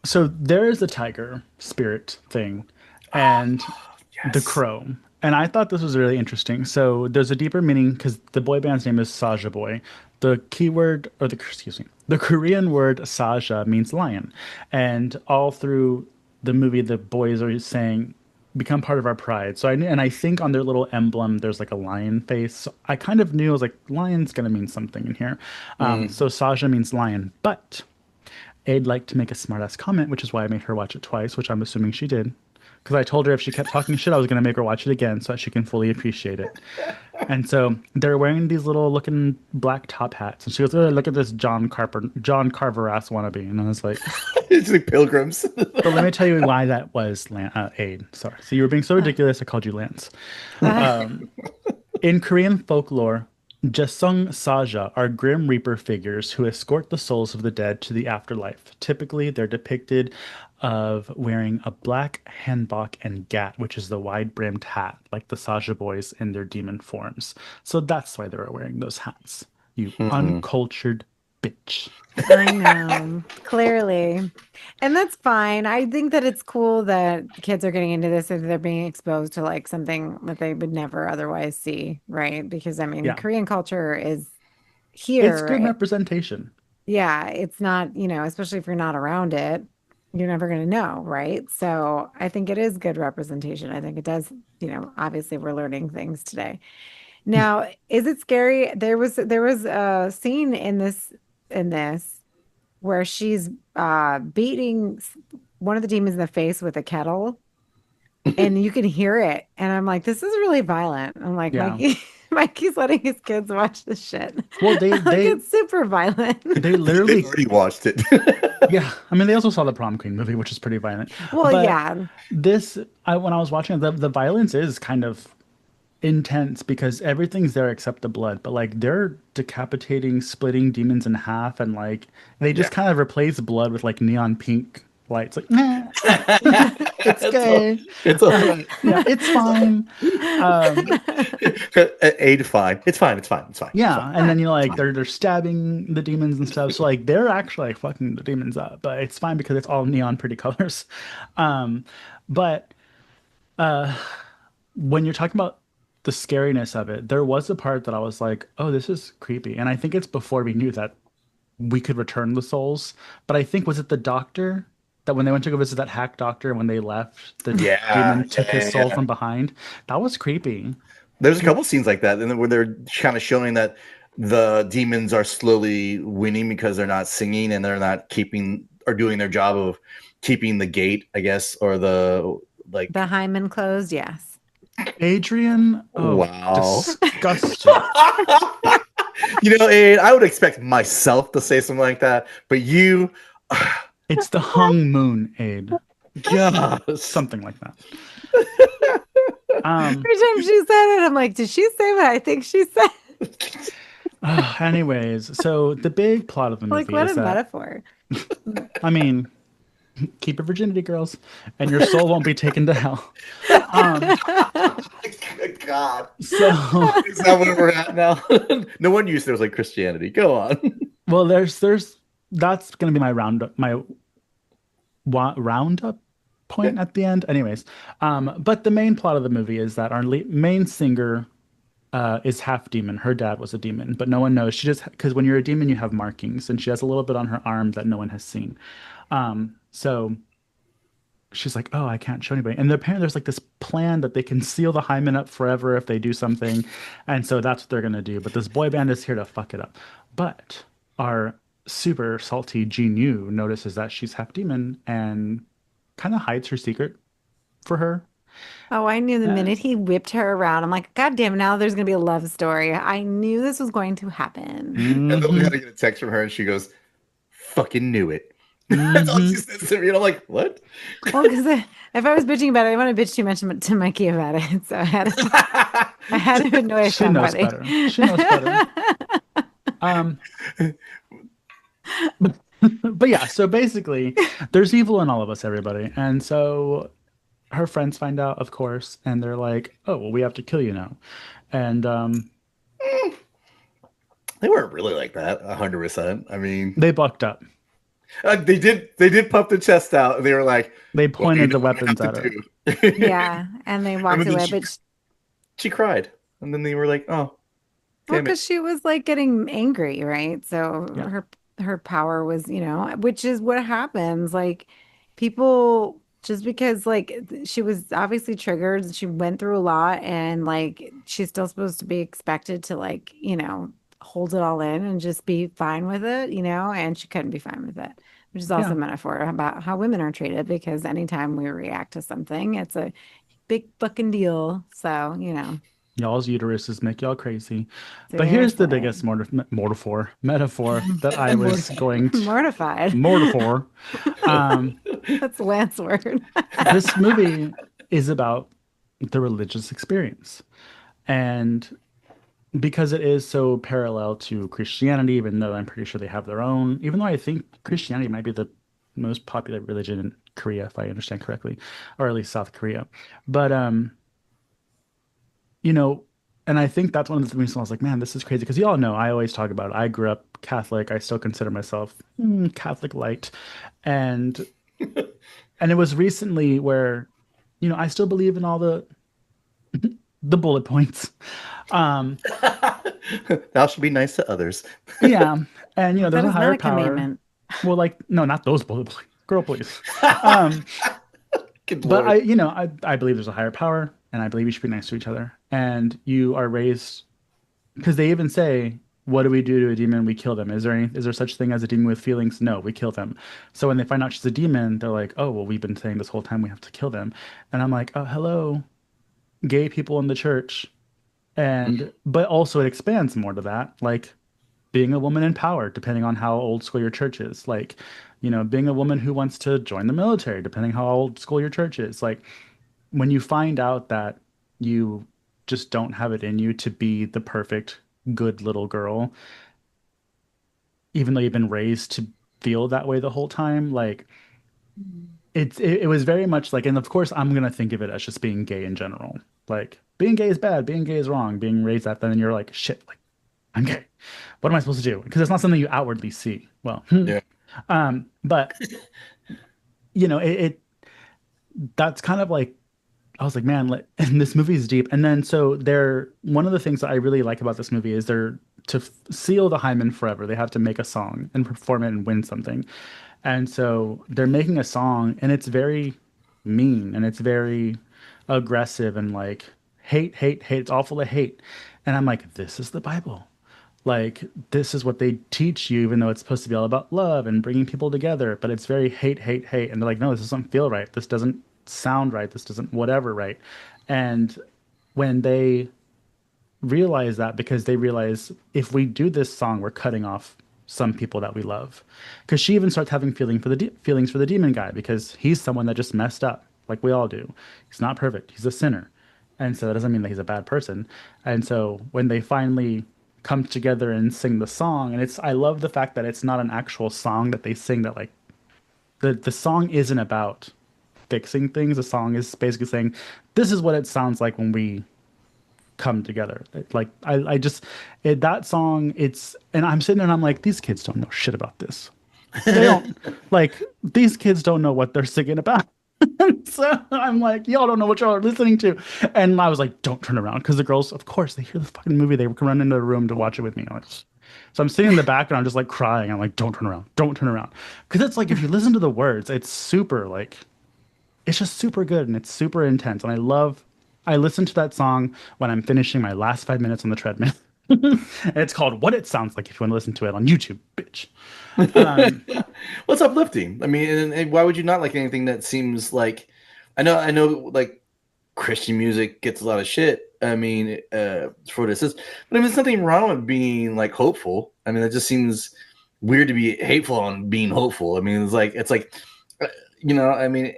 So there is a tiger spirit thing, and the Yes. crow. And I thought this was really interesting. So there's a deeper meaning because the boy band's name is Saja Boy. The keyword, or the excuse me, the Korean word Saja means lion, and all through the movie, the boys are saying, "Become part of our pride." So I think on their little emblem, there's like a lion face. So I kind of knew I was like, lion's gonna mean something in here. Mm. So Saja means lion, but Aid liked to make a smartass comment, which is why I made her watch it twice, which I'm assuming she did. Because I told her if she kept talking shit, I was going to make her watch it again so that she can fully appreciate it. And so they're wearing these little looking black top hats. And she goes, oh, look at this John Carver ass wannabe. And I was like, It's like pilgrims. but let me tell you why that was Aid. Sorry. So you were being so ridiculous, I called you Lance. In Korean folklore, Jasung Saja are grim reaper figures who escort the souls of the dead to the afterlife. Typically, they're depicted of wearing a black hanbok and gat, which is the wide-brimmed hat, like the Saja boys in their demon forms. So that's why they were wearing those hats. You uncultured bitch. I know, clearly. And that's fine. I think that it's cool that kids are getting into this and they're being exposed to like something that they would never otherwise see, right? Because I mean, Yeah, Korean culture is it's here. good representation. Yeah, it's not, especially if you're not around it, you're never going to know, right? So I think it is good representation. I think it does, obviously we're learning things today. Now, is it scary? There was a scene in this where she's beating one of the demons in the face with a kettle and you can hear it. And I'm like, this is really violent. I'm like, Yeah. Mikey's letting his kids watch this shit. Well, they Like they it's super violent. they They literally already watched it. yeah. I mean, they also saw the Prom Queen movie, which is pretty violent. Well, But yeah. when I was watching it, the violence is kind of intense because everything's there except the blood. But like they're decapitating, splitting demons in half, and like they Yeah. just kind of replace blood with like neon pink lights. Like, nah. It's It's all, gay. it's all right. Yeah, it's fine. Um, Aid fine. It's fine. It's fine. It's fine. It's fine. yeah, and then like they're stabbing the demons and stuff. So like they're actually like fucking the demons up, but it's fine because it's all neon pretty colors. Um, but uh when you're talking about the scariness of it, there was a part that I was like, oh, this is creepy. And I think it's before we knew that we could return the souls. But I think was it the doctor that when they went to go visit that hack doctor and when they left, the Yeah, demon took his yeah, soul yeah. from behind? That was creepy. There's a couple scenes like that, and then where they're kind of showing that the demons are slowly winning because they're not singing and they're not keeping or doing their job of keeping the gate, I guess, or the like. The hymen closed, yes. Adrian, oh, Wow. disgusting. You know, Aid, I would expect myself to say something like that, but you, It's the hung moon, Aid. gosh. Something like that. Um, Every time she said it, I'm like, did she say what I think she said? anyways, so the big plot of the Like, movie what is a that, metaphor. I mean, keep your virginity, girls, and your soul won't be taken to hell. Um, God. so, Is that where we're at now? No one used to was like Christianity. Go on. well, there's that's gonna be my roundup, my roundup point at the end. Anyways, but the main plot of the movie is that our main singer is half demon. Her dad was a demon, but no one knows. She just because when you're a demon, you have markings, and she has a little bit on her arm that no one has seen. So she's like, "Oh, I can't show anybody." And apparently, there's like this plan that they can seal the hymen up forever if they do something, and so that's what they're gonna do. But this boy band is here to fuck it up. But our super salty Jean Yu notices that she's half demon and kind of hides her secret for her. Oh, I knew the Uh, minute he whipped her around. I'm like, God damn, now there's gonna be a love story. I knew this was going to happen. And then we hmm had to get a text from her, and she goes, "Fucking knew it." That's all she hmm says to me. And I'm like, "What?" Well, because if I was bitching about it, I want to bitch too much to Mikey about it. So I had to annoy She knows somebody. better. She knows better. Um, but yeah, so basically, there's evil in all of us, everybody. And so her friends find out, of course, and they're like, "Oh, well, we have to kill you now." And They weren't really like that, 100%. I mean, they bucked up. they did puff the chest out, and they were like, They "Well, you pointed know the what we have weapons at to her. do." Yeah, and they And walked then away, she, but she cried, and then they were like, "Oh, well, damn it." because she was like getting angry, right? So Yeah, her power was, which is what happens. Like people just because like she was obviously triggered, she went through a lot, and like she's still supposed to be expected to like, hold it all in and just be fine with it, and she couldn't be fine with it, which is also yeah. a metaphor about how women are treated because anytime we react to something, it's a big fucking deal. So, Y'all's uteruses make y'all crazy. But here's the seriously. biggest metaphor that I was Mortified. going to Mortified. mortifor. Um, That's Lance word. this movie is about the religious experience. And because it is so parallel to Christianity, even though I'm pretty sure they have their own, even though I think Christianity might be the most popular religion in Korea, if I understand correctly, or at least South Korea. But you know, and I think that's one of the reasons I was like, man, this is crazy. Because you all know, I always talk about it. I grew up Catholic. I still consider myself Catholic light. And it was recently where, I still believe in all the bullet points. Um, Thou should be nice to others. yeah. And there's That a is not higher a power. commandment. Well, like, no, not those bullet points. Girl, please. Um, Good but lord. I believe there's a higher power and I believe you should be nice to each other. And you are raised because they even say, "What do we do to a demon? We kill them." Is there such thing as a demon with feelings? No, we kill them. So when they find out she's a demon, they're like, "Oh, well, we've been saying this whole time we have to kill them." And I'm like, "Oh, hello, gay people in the church." And but also it expands more to that, like being a woman in power, depending on how old school your church is. Like, being a woman who wants to join the military, depending how old school your church is. Like when you find out that you just don't have it in you to be the perfect good little girl, even though you've been raised to feel that way the whole time, like it was very much like, and of course I'm gonna think of it as just being gay in general. Like being gay is bad, being gay is wrong, being raised that, then you're like, shit, like I'm gay. What am I supposed to do? Because it's not something you outwardly see. Well, Yeah. but it that's kind of like I was like, man, and this movie is deep. And then so they're one of the things that I really like about this movie is they're to seal the hymen forever. They have to make a song and perform it and win something. And so they're making a song, and it's very mean and it's very aggressive and like hate, hate, hate. It's all full of hate. And I'm like, this is the Bible. Like, this is what they teach you, even though it's supposed to be all about love and bringing people together. But it's very hate, hate, hate. And they're like, no, this doesn't feel right. This doesn't sound right. This doesn't whatever right. And when they realize that, because they realize if we do this song, we're cutting off some people that we love. Because she even starts having feelings for the demon guy because he's someone that just messed up, like we all do. He's not perfect. He's a sinner, and so that doesn't mean that he's a bad person. And so when they finally come together and sing the song, and I love the fact that it's not an actual song that they sing. That like the song isn't about fixing things. The song is basically saying, "This is what it sounds like when we come together." Like I just that song, and I'm sitting there and I'm like, these kids don't know shit about this. They don't like these kids don't know what they're singing about. So I'm like, y'all don't know what y'all are listening to. And I was like, don't turn around, because the girls, of course, they hear the fucking movie. They can run into the room to watch it with me. So I'm sitting in the back and I'm just like crying. I'm like, don't turn around, don't turn around, because it's like if you listen to the words, it's super like it's just super good and it's super intense. And I listen to that song when I'm finishing my last 5 minutes on the treadmill. And it's called What It Sounds Like, if you want to listen to it on YouTube, bitch. Um, Well, it's uplifting. I mean, and why would you not like anything that seems like? I know, like Christian music gets a lot of shit. I mean, for what it says, but I mean, there's nothing wrong with being like hopeful. I mean, it just seems weird to be hateful on being hopeful. I mean, it's like, uh, I mean,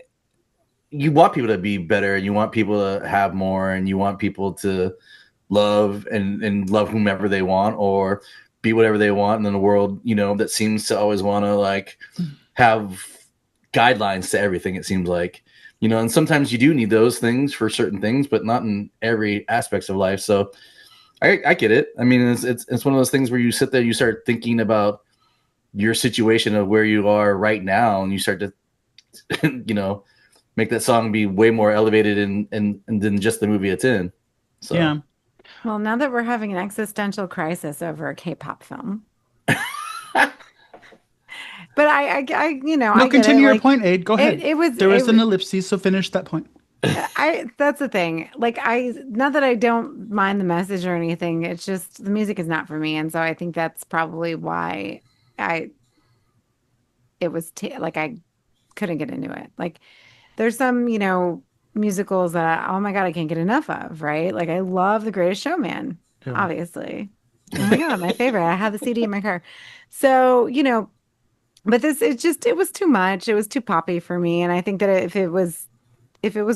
you want people to be better, and you want people to have more, and you want people to love and love whomever they want, or be whatever they want. And in a world, that seems to always want to like have guidelines to everything, it seems like, and sometimes you do need those things for certain things, but not in every aspects of life. So I get it. I mean, it's one of those things where you sit there, you start thinking about your situation of where you are right now, and you start to make that song be way more elevated and than just the movie it's in. So yeah. Well, now that we're having an existential crisis over a K-pop film, but No, I get it. continue your Like point, Aid. Go it, ahead. it was, There was an it, ellipsis, so finish that point. that's the thing. Like not that I don't mind the message or anything. It's just the music is not for me, and so I think that's probably why I it was t like I couldn't get into it. Like there's some, musicals that oh my God, I can't get enough of, right? Like I love The Greatest Showman, Yeah. obviously. Oh my God, my favorite. I have the CD in my car. So, but it was too much. It was too poppy for me. And I think that if it was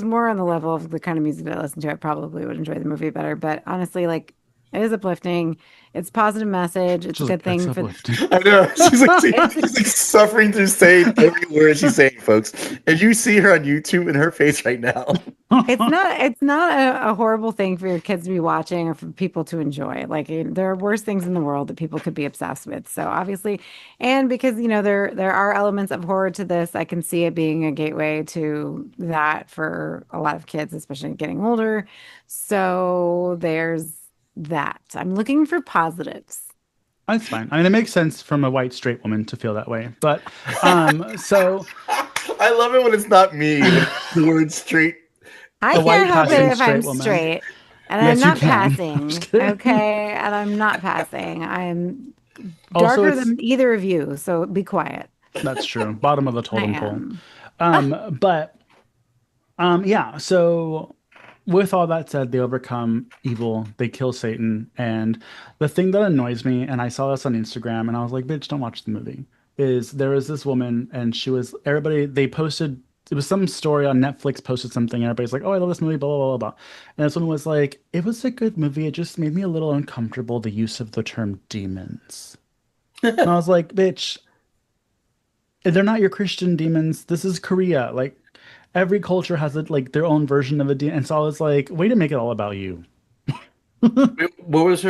more on the level of the kind of music that I listen to, I probably would enjoy the movie better. But honestly, like it is uplifting. It's a positive message. It's a She's like, good that's thing for uplifting. I know it's a, she's like suffering through saying every word she's saying, folks. And you see her on YouTube in her face right now. it's not a horrible thing for your kids to be watching or for people to enjoy. Like there are worse things in the world that people could be obsessed with. So obviously, and because there are elements of horror to this, I can see it being a gateway to that for a lot of kids, especially getting older. So there's that. I'm looking for positives. That's fine. I mean, it makes sense from a white straight woman to feel that way. But so I love it when it's not me, when it's the word straight. I a white can't help it passing if I'm straight woman. straight and I'm Yes, you not can. I'm just passing. kidding. Okay. And I'm not passing. I'm Also, darker it's than either of you. So be quiet. that's true. Bottom of the I totem pole. am. But yeah. So with all that said, they overcome evil, they kill Satan, and the thing that annoys me, and I saw this on Instagram, and I was like, bitch, don't watch the movie, is there was this woman, and they posted, it was some story on Netflix, posted something, and everybody's like, oh, I love this movie, blah, blah, blah, blah. And this one was like, it was a good movie, it just made me a little uncomfortable, the use of the term demons. And I was like, bitch, they're not your Christian demons. This is Korea. Like every culture has like their own version of a demon. And so I was like, way to make it all about you. What was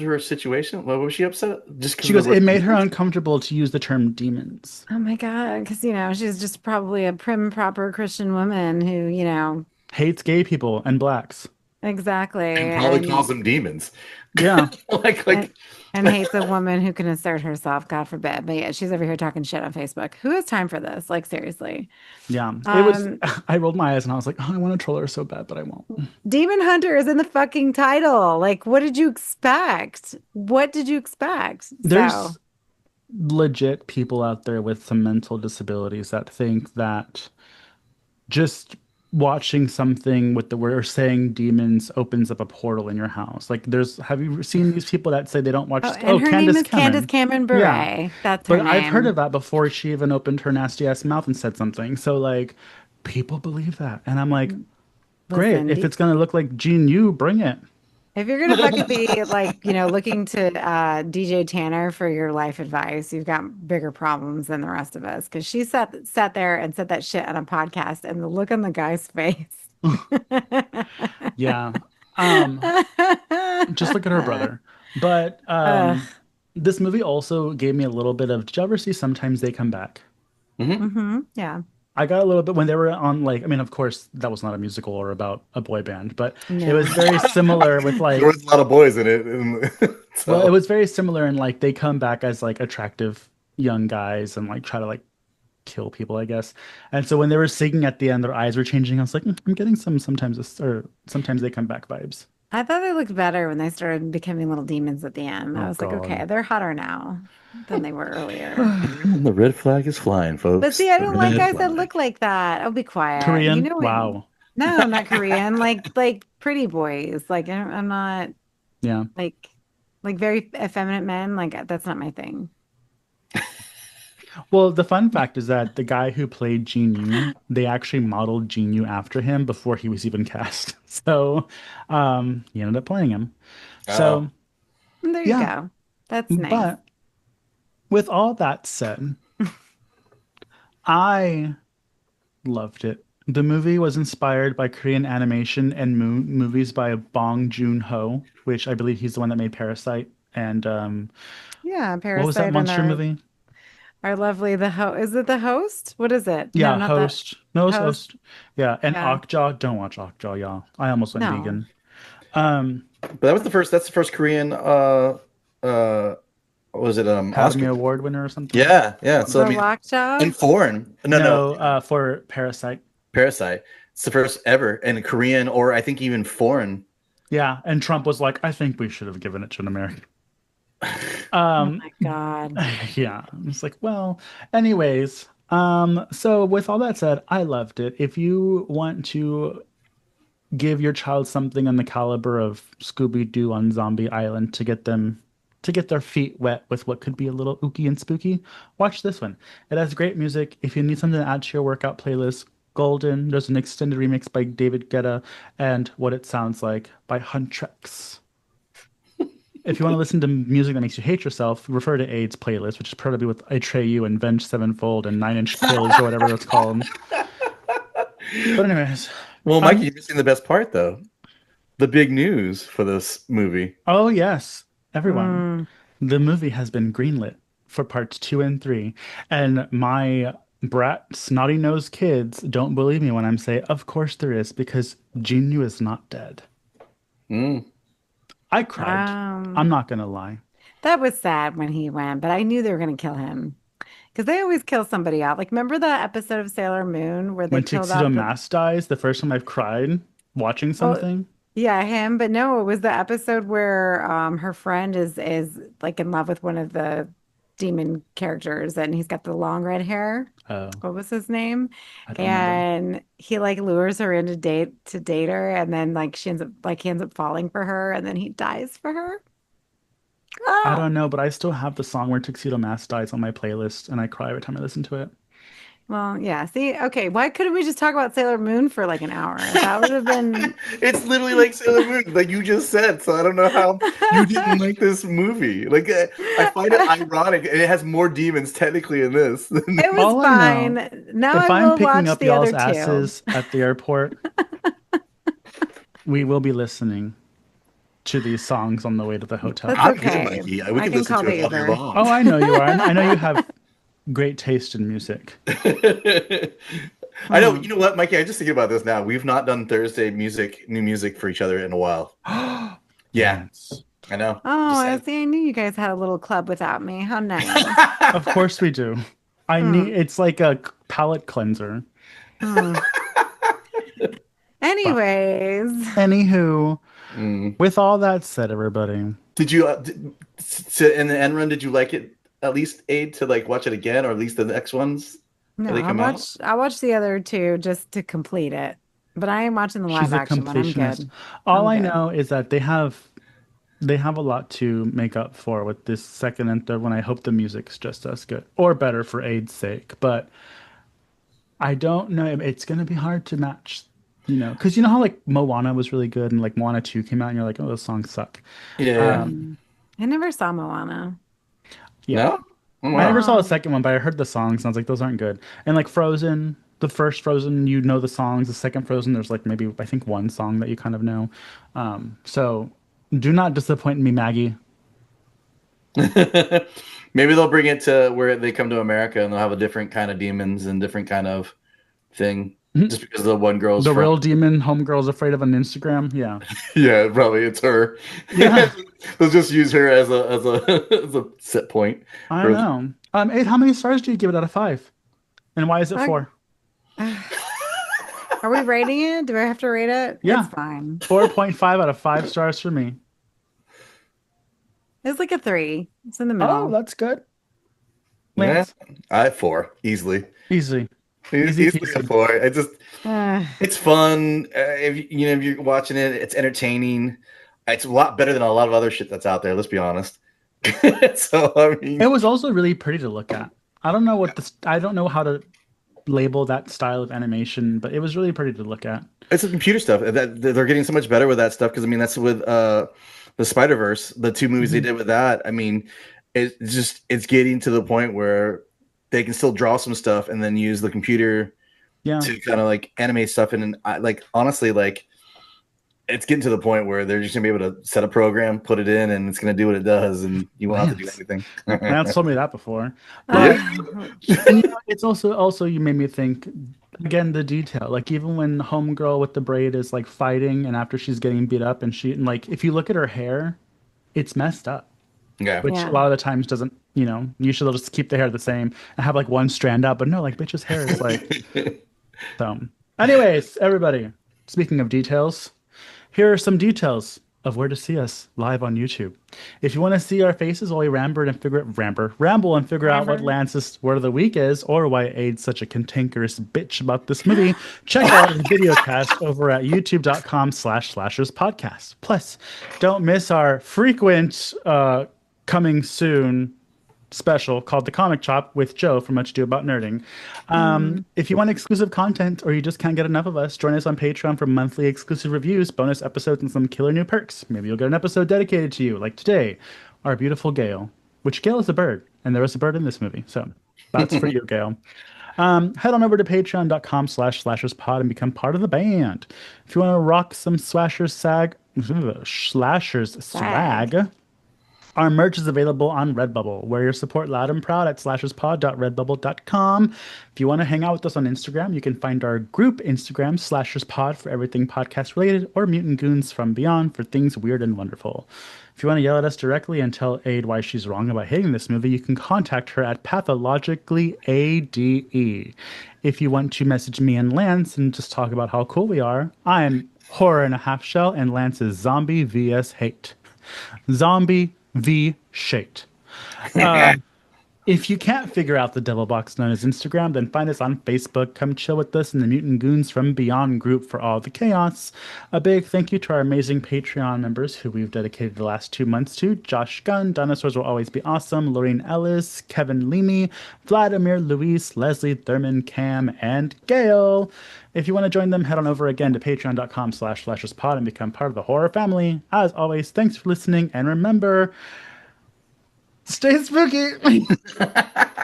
her situation? What was she upset? Just because She of the goes, word it made her demons? uncomfortable to use the term demons. Oh my God, because she's just probably a prim, proper Christian woman who, Hates gay people and blacks. exactly, And probably calls them demons. Yeah. like and like and hates a woman who can assert herself, God forbid. But yeah, she's over here talking shit on Facebook. Who has time for this? Like seriously. Yeah. It was, Um, I rolled my eyes and I was like, oh, I want to troll her so bad, but I won't. Demon Hunter is in the fucking title. Like, what did you expect? What did you expect? So, There's legit people out there with some mental disabilities that think that just watching something with the word or saying demons opens up a portal in your house. Like have you seen these people that say they don't oh, watch, and oh, her name Candace is Candace Cameron. Cameron Yeah. Bure. That's her But I've heard of name. that before she even opened her nasty ass mouth and said something. So like people believe that. And I'm like, great. Listen, If it's gonna look like Gene Yu, bring it. if you're gonna fucking be like, looking to DJ Tanner for your life advice, you've got bigger problems than the rest of us. Because she sat there and said that shit on a podcast, and the look on the guy's face. Yeah. Um, just look at her brother. But Ugh. this movie also gave me a little bit of, did you ever see Sometimes They Come Back? Mhm. Yeah. I got a little bit when they were on like, I mean, of course, that was not a musical or about a boy band, but it was No. very similar with There like, was a lot of boys in it, and well, it so was very similar in like they come back as like attractive young guys and like try to like kill people, I guess. And so when they were singing at the end, their eyes were changing. I was like, I'm getting some sometimes this or sometimes they come back vibes. I thought they looked better when they started becoming little demons at the end. I Oh was like, God. okay, they're hotter now than they were earlier. the red flag is flying, But folks. see, I The don't like red guys that flag. look like that. Oh, be quiet. Korean? Wow. No, not Korean. Like pretty boys. Like I'm not Yeah. like very effeminate men. Like that's not my thing. Well, the fun fact is that the guy who played Gene Yu, they actually modeled Gene Yu after him before he was even cast. So, he ended up playing him. Oh, So, And there you yeah. go. That's nice. But with all that said, I loved it. The movie was inspired by Korean animation and movies by Bong Joon-ho, which I believe he's the one that made Parasite. And Yeah, what was that Parasite and monster movie? our lovely the host. Is it the host? What is it? No, Yeah, not that Host. No, it's host. Host. Yeah, and Yeah. Okja. Don't watch Okja, y'all. I almost went No. vegan. Um, but that was the first. That's the first Korean. What was it? Academy Oscar. Award winner or something. Yeah, yeah. So I For mean, Lockjaw? and foreign. No, no. No, for Parasite. Parasite. It's the first ever, and Korean, or I think even foreign. Yeah, and Trump was like, I think we should have given it to an American. Oh Um, my God. yeah, it's like, well, anyways, so with all that said, I loved it. If you want to give your child something on the caliber of Scooby-Doo on Zombie Island to get their feet wet with what could be a little ooky and spooky, watch this one. It has great music. If you need something to add to your workout playlist, Golden, there's an extended remix by David Guetta and What It Sounds Like by Huntrix. If you want to listen to music that makes you hate yourself, refer to AIDS playlist, which is probably with Atreyu and Venge Sevenfold and Nine Inch Kills or whatever it's called. But anyways, Well, Mikey, um, you're missing the best part, though. The big news for this movie. oh yes, everyone. Mm. The movie has been greenlit for parts 2 and 3, and my brat snotty nosed kids don't believe me when I'm say, of course there is, because Jinyu is not dead. Mm. I cried. I'm Um, not gonna lie. that was sad when he went, but I knew they were going to kill him because they always kill somebody out. Like, remember that episode of Sailor Moon where they When killed Tuxedo out the, Mask dies, the first time I've cried watching well, something. yeah, him, but no, it was the episode where her friend is like in love with one of the demon characters and he's got the long red hair. Oh, What was his name? I don't remember. And he like lures her in to date her and then like he ends up falling for her and then he dies for her. I Ah! don't know, but I still have the song where Tuxedo Mask dies on my playlist, and I cry every time I listen to it. Well, yeah. See, okay. Why couldn't we just talk about Sailor Moon for like an hour? That would have been. It's literally like Sailor Moon, like you just said. So I don't know how you didn't like this movie. Like I find it ironic, and it has more demons technically in this. It was All I know, fine. Now I if I'm will picking watch up the other y'all's two. asses at the airport, we will be listening to these songs on the way to the hotel. That's I'm good, okay. Mikey. We I can can listen call to the it all day Uber. long. Oh, I know you are. I know you have great taste in music. I know. Hmm. You know what, Mikey? I just thinking about this now. We've not done Thursday new music for each other in a while. Yeah, Yes. I know. Oh, Just I saying. see. I knew you guys had a little club without me. How nice. Of course we do. I need Hmm. it's like a palate cleanser. Hmm. But Anyways, anywho, Mm. with all that said, everybody, Did you in the end run? Did you like it at least, Aid, to like watch it again, or at least the next ones no, that they come out? I'll watch the other two just to complete it. But I am watching the live she's a action one. I'm completionist. good. All I'm I good. know is that they have a lot to make up for with this second and third one. I hope the music's just as good or better for Aid's sake. But I don't know. It's gonna be hard to match, because you know how like Moana was really good and like Moana 2 came out and you're like, oh, those songs suck. Yeah. Um, Hmm. I never saw Moana. yeah. No. Oh, I wow. never saw the No. second one, but I heard the songs and I was like, those aren't good. And like Frozen, the first Frozen, you know the songs. The second Frozen, there's like maybe I think one song that you kind of know. So do not disappoint me, Maggie. Maybe they'll bring it to where they come to America and they'll have a different kind of demons and different kind of thing. Mhm. Just because the one girl's The from, real demon homegirl's afraid of on Instagram. Yeah. yeah, probably it's her. Yeah, They'll just use her as a as a set point I for. know. Aid, how many stars do you give it out of 5? And why is it I, 4? are we rating it? Do I have to rate it? It's Yeah. fine. 4.5 out of 5 stars for me. It's like a 3. It's in the Oh, middle. that's good. Yeah, Lance, I have 4 easily. easy. Easy Easily a peasy. 4. It just Uh, it's fun. If if you're watching it, it's entertaining. It's a lot better than a lot of other shit that's out there. Let's be honest. So I It mean, was also really pretty to look at. I don't know how to label that style of animation, but it was really pretty to look at. it's the computer stuff that they're getting so much better with that stuff because I mean that's with the Spider Verse, the 2 movies they Mhm. did with that. I mean, it's getting to the point where they can still draw some stuff and then use the computer Yeah. to kind of like animate stuff. And I, like honestly, like it's getting to the point where they're just gonna be able to set a program, put it in, and it's gonna do what it does, and you won't have to do Lance. anything. Lance told me that before. Yeah. But and it's also you made me think again the detail. Like even when homegirl with the braid is like fighting and after she's getting beat up and like if you look at her hair, it's messed up. Yeah. Which a yeah. lot of the times doesn't, usually they'll just keep the hair the same and have like one strand up, but no, like bitch's hair is like so. Anyways, everybody, speaking of details, here are some details of where to see us live on YouTube. If you want to see our faces while we ramble and figure out what Remember? Lance's word of the week is, or why Aid's such a cantankerous bitch about this movie, check out the video cast over at youtube.com/slashers podcast. Plus, don't miss our frequent coming soon special called The Comic Chop with Joe from Much Ado About Nerding. Mm. If you want exclusive content or you just can't get enough of us, join us on Patreon for monthly exclusive reviews, bonus episodes, and some killer new perks. Maybe you'll get an episode dedicated to you, like today, our beautiful Gail, which Gail is a bird, and there is a bird in this movie. So that's for you, Gail. Head on over to patreon.com/slasherspod and become part of the band. If you want to rock some slashers Sag. swag, our merch is available on Redbubble. Wear your support loud and proud at slasherspod.redbubble.com. If you want to hang out with us on Instagram, you can find our group Instagram, SlashersPod, for everything podcast related, or Mutant Goons from Beyond for things weird and wonderful. If you want to yell at us directly and tell Aid why she's wrong about hating this movie, you can contact her at pathologicallyade. If you want to message me and Lance and just talk about how cool we are, I'm Horror in a Half Shell, and Lance is Zombie vs. Hate. Zombie v. Shate. If you can't figure out the devil box known as Instagram, then find us on Facebook. Come chill with us in the Mutant Goons from Beyond group for all the chaos. A big thank you to our amazing Patreon members who we've dedicated the last 2 months to: Josh Gunn, Dinosaurs Will Always Be Awesome, Lorraine Ellis, Kevin Leamy, Vladimir, Luis, Leslie, Thurman, Cam, and Gail. If you want to join them, head on over again to patreon.com/slasherspod and become part of the horror family. As always, thanks for listening, and remember, stay spooky.